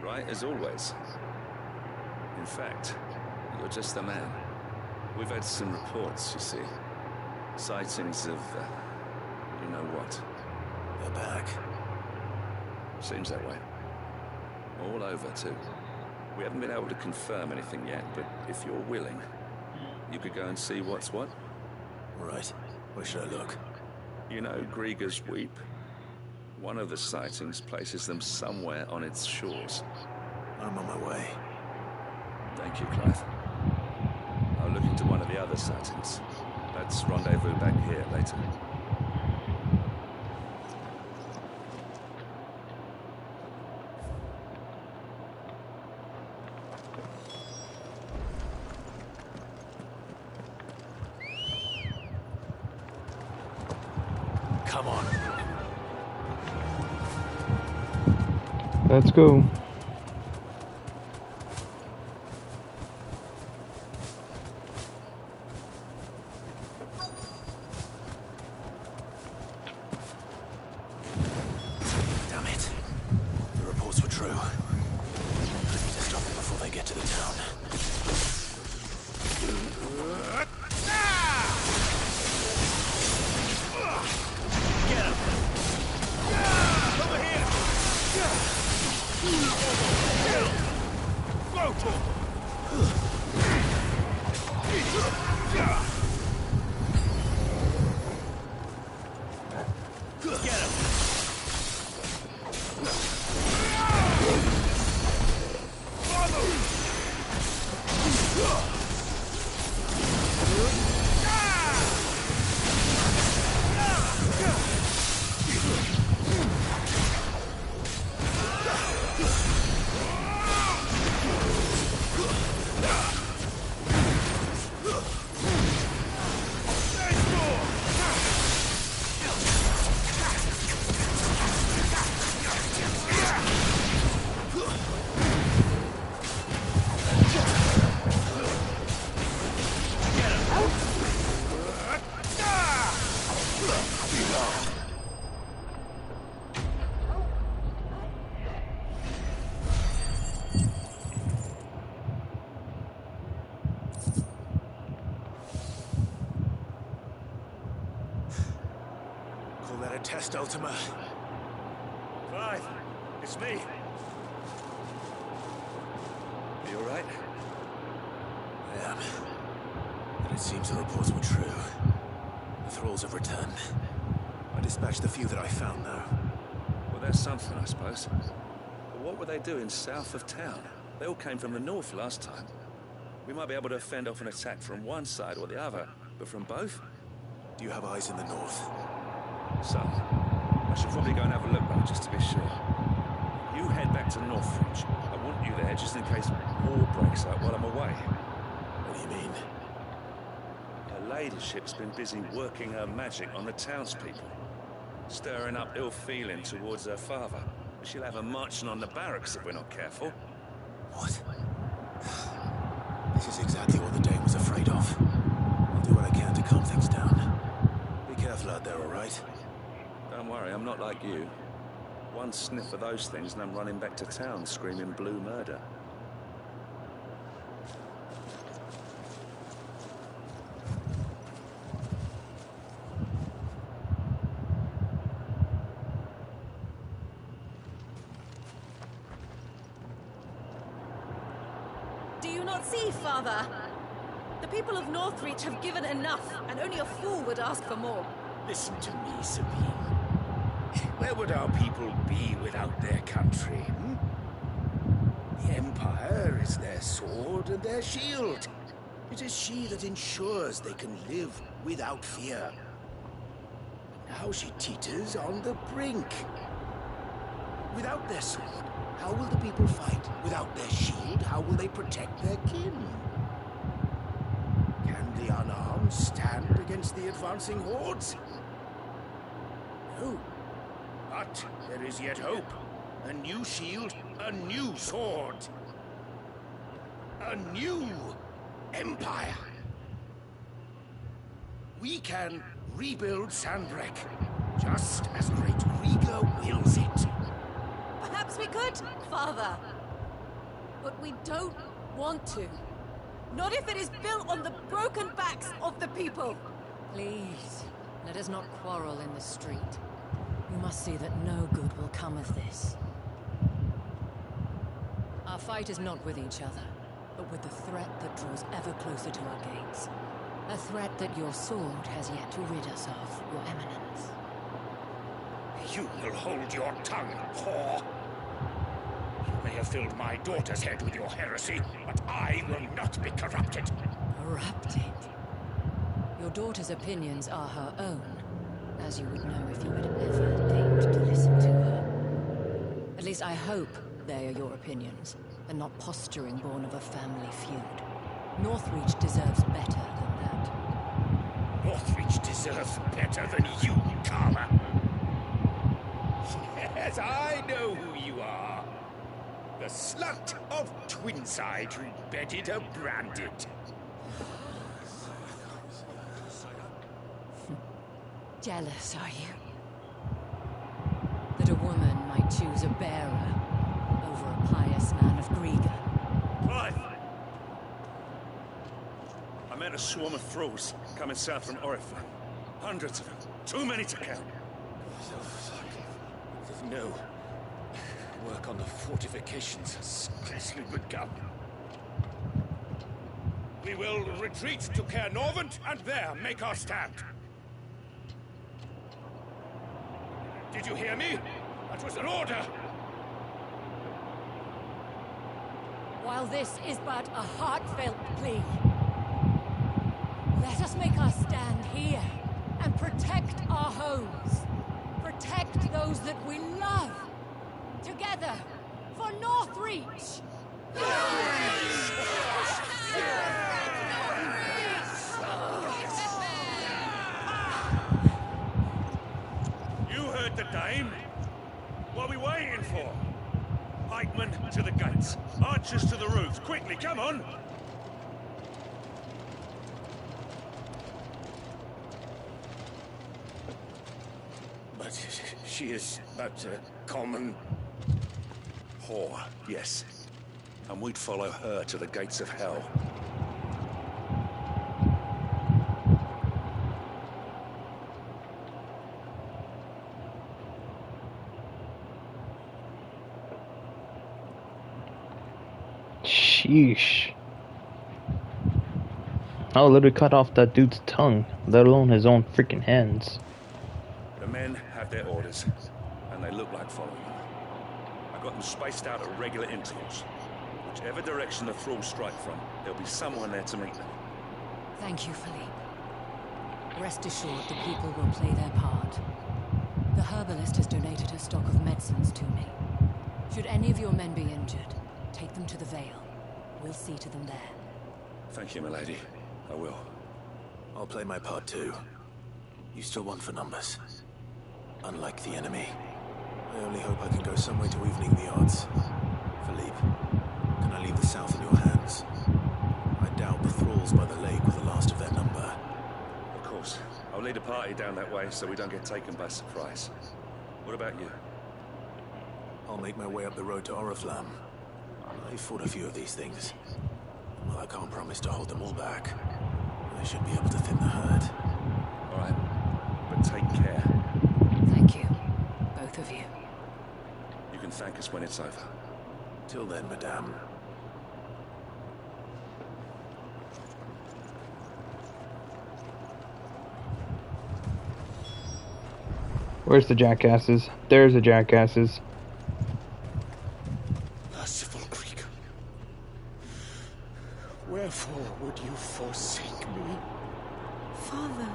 Right as always. In fact, you're just the man. We've had some reports, you see. Sightings of, you know what. They're back. Seems that way. All over, too. We haven't been able to confirm anything yet, but if you're willing, you could go and see what's what. Right. Where should I look? You know Grieger's Weep? One of the sightings places them somewhere on its shores. I'm on my way. Thank you, Clive. I'll look into one of the other sightings. Let's rendezvous back here later. Come on. Let's go. Damn it. The reports were true. I need to stop them before they get to the town. Get him! Over here! Go for it! Get him! Call that a test, Ultima. Clive, it's me. You alright? I am. But it seems the reports were true. The thralls have returned. I dispatched the few that I found, though. Well, that's something, I suppose. But what were they doing south of town? They all came from the north last time. We might be able to fend off an attack from one side or the other, but from both? Do you have eyes in the north? Some. I should probably go and have a look, though, just to be sure. You head back to Northridge. I want you there just in case war breaks out while I'm away. What do you mean? Her ladyship's been busy working her magic on the townspeople, stirring up ill feeling towards her father. She'll have her marching on the barracks if we're not careful. What? This is exactly what the Dane was afraid of. I'll do what I can to calm things down. Be careful out there, all right? Don't worry, I'm not like you. One sniff of those things and I'm running back to town screaming blue murder. Do you not see, Father? The people of Northreach have given enough, and only a fool would ask for more. Listen to me, Sabine. Where would our people be without their country? The Empire is their sword and their shield. It is she that ensures they can live without fear. Now she teeters on the brink. Without their sword, how will the people fight? Without their shield, how will they protect their kin? Can the unarmed stand against the advancing hordes? No. But there is yet hope. A new shield, a new sword. A new empire. We can rebuild Sandbreck, just as great Grieger wills it. Perhaps we could, Father. But we don't want to. Not if it is built on the broken backs of the people. Please, let us not quarrel in the street. You must see that no good will come of this. Our fight is not with each other, but with the threat that draws ever closer to our gates. A threat that your sword has yet to rid us of, Your Eminence. You will hold your tongue, whore. You may have filled my daughter's head with your heresy, but I will not be corrupted. Corrupted? Your daughter's opinions are her own, as you would know if you had ever deigned to listen to her. At least I hope they are your opinions, and not posturing born of a family feud. Northreach deserves better than that. Northreach deserves better than you, Carla. Yes, I know who you are. The slut of Twinside who bedded her branded. Jealous, are you? That a woman might choose a bearer over a pious man of Gregan. Clive! I met a swarm of thralls coming south from Oriflamme. Hundreds of them. Too many to count. No. Work on the fortifications has scarcely begun. We will retreat to Caer Norvent and there make our stand. Did you hear me? That was an order! While this is but a heartfelt plea, let us make our stand here and protect our homes. Protect those that we love. Together, for Northreach! You heard the dame. What are we waiting for? Pikemen to the gates. Archers to the roofs. Quickly, come on! But she is but a common... whore, yes. And we'd follow her to the gates of hell. Sheesh. I'll literally cut off that dude's tongue, let alone his own freaking hands. The men have their orders, and they look like following them. I got them spaced out at regular intervals. Whichever direction the thralls strike from, there'll be someone there to meet them. Thank you, Philippe. Rest assured the people will play their part. The herbalist has donated a stock of medicines to me. Should any of your men be injured, take them to the Vale. We'll see to them there. Thank you, milady. I will. I'll play my part too. You still want for numbers. Unlike the enemy. I only hope I can go some way to evening the odds. Philippe, can I leave the south in your hands? I doubt the thralls by the lake were the last of their number. Of course. I'll lead a party down that way so we don't get taken by surprise. What about you? I'll make my way up the road to Oriflamme. I've fought a few of these things. Well, I can't promise to hold them all back. I should be able to thin the herd. All right. But take care. Thank you. Both of you. You can thank us when it's over. Till then, madame. Where's the jackasses? There's the jackasses. Merciful Greek. Wherefore would you forsake me? Father.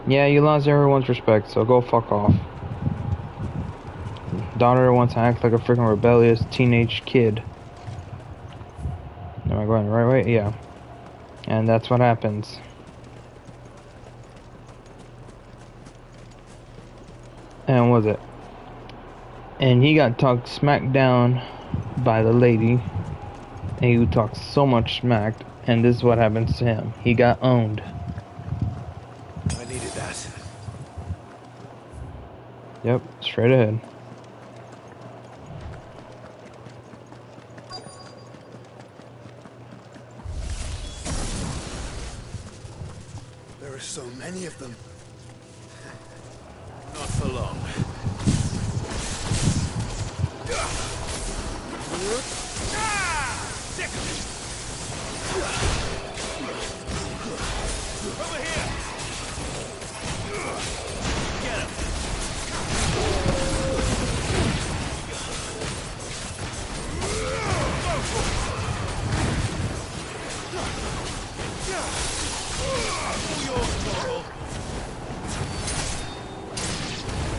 Yeah, you lost everyone's respect, so go fuck off. Daughter wants to act like a freaking rebellious teenage kid. Am I going the right way? Yeah. And that's what happens. And what was it? And he got talked smack down by the lady. And he talked so much smack, and this is what happens to him. He got owned. I needed that. Yep, straight ahead. There are so many of them. Not for long. Sick of it! Over here! Get him! Go for it! All yours, Torgal.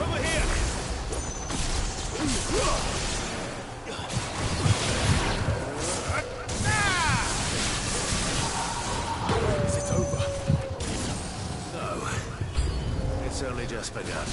Over here! Is it over? No. It's only just begun.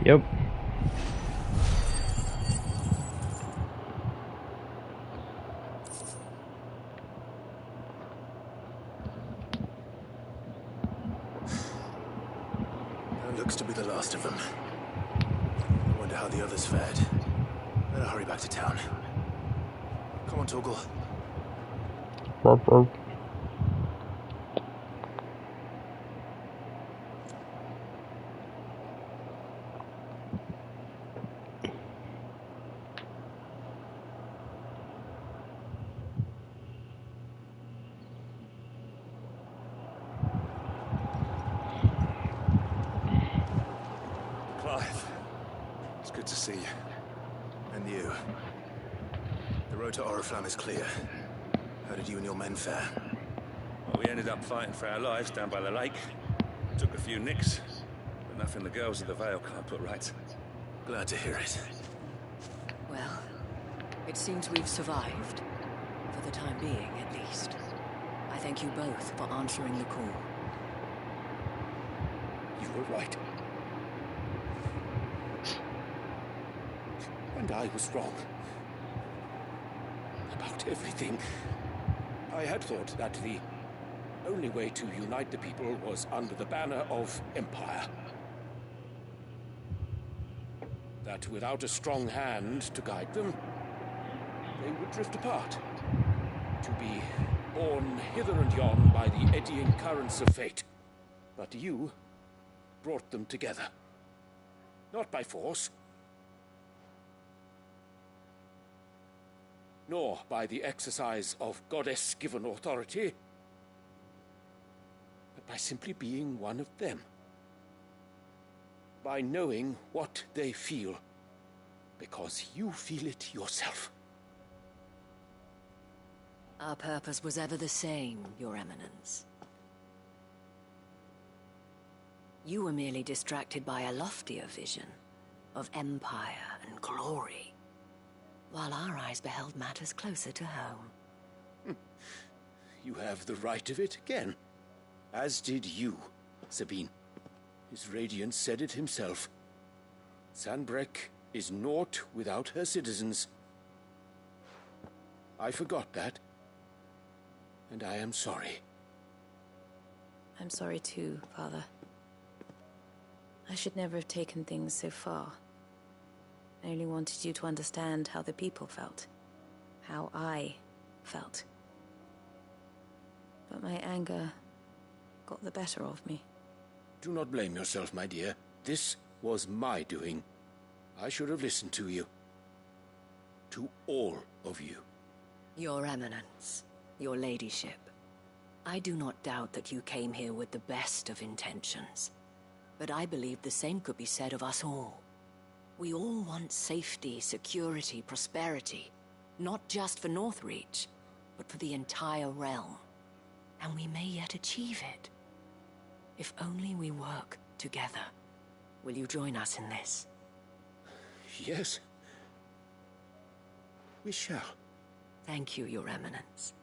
Yep. That looks to be the last of them. I wonder how the others fared. Better hurry back to town. Come on, Torgal. Burp, burp. Clive, it's good to see you. And you. The road to Oriflamme is clear. How did you and your men fare? Well, we ended up fighting for our lives down by the lake. Took a few nicks, but nothing the girls of the Vale can't put right. Glad to hear it. Well, it seems we've survived. For the time being, at least. I thank you both for answering the call. You were right. And I was wrong. About everything. I had thought that the only way to unite the people was under the banner of Empire. That without a strong hand to guide them, they would drift apart. To be borne hither and yon by the eddying currents of fate. But you brought them together. Not by force, nor by the exercise of goddess-given authority, but by simply being one of them. By knowing what they feel, because you feel it yourself. Our purpose was ever the same, Your Eminence. You were merely distracted by a loftier vision of empire and glory, while our eyes beheld matters closer to home. You have the right of it again. As did you, Sabine. His Radiance said it himself. Sanbreque is naught without her citizens. I forgot that. And I am sorry. I'm sorry too, Father. I should never have taken things so far. I only wanted you to understand how the people felt. How I felt. But my anger got the better of me. Do not blame yourself, my dear. This was my doing. I should have listened to you. To all of you. Your Eminence. Your ladyship, I do not doubt that you came here with the best of intentions. But I believe the same could be said of us all. We all want safety, security, prosperity. Not just for Northreach, but for the entire realm. And we may yet achieve it. If only we work together. Will you join us in this? Yes. We shall. Thank you, Your Eminence.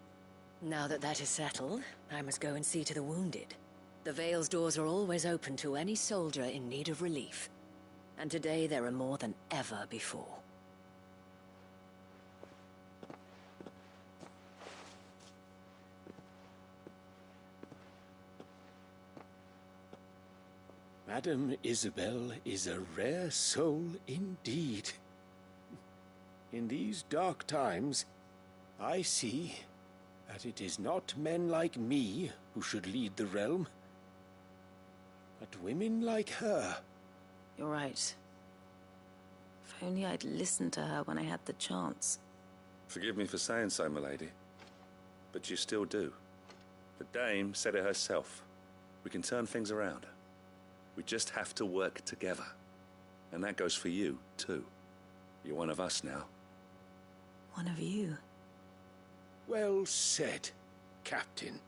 Now that that is settled, I must go and see to the wounded. The Vale's doors are always open to any soldier in need of relief. And today there are more than ever before. Madame Isabel is a rare soul indeed. In these dark times, I see that it is not men like me who should lead the realm, but women like her. You're right. If only I'd listened to her when I had the chance. Forgive me for saying so, milady, but you still do. The Dame said it herself. We can turn things around. We just have to work together. And that goes for you, too. You're one of us now. One of you. Well said, Captain.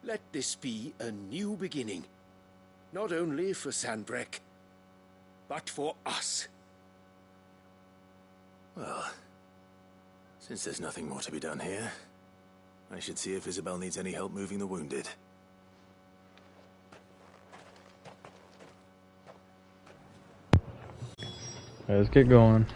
Let this be a new beginning. Not only for Sanbreque, but for us. Well, since there's nothing more to be done here, I should see if Isabel needs any help moving the wounded. Let's get going.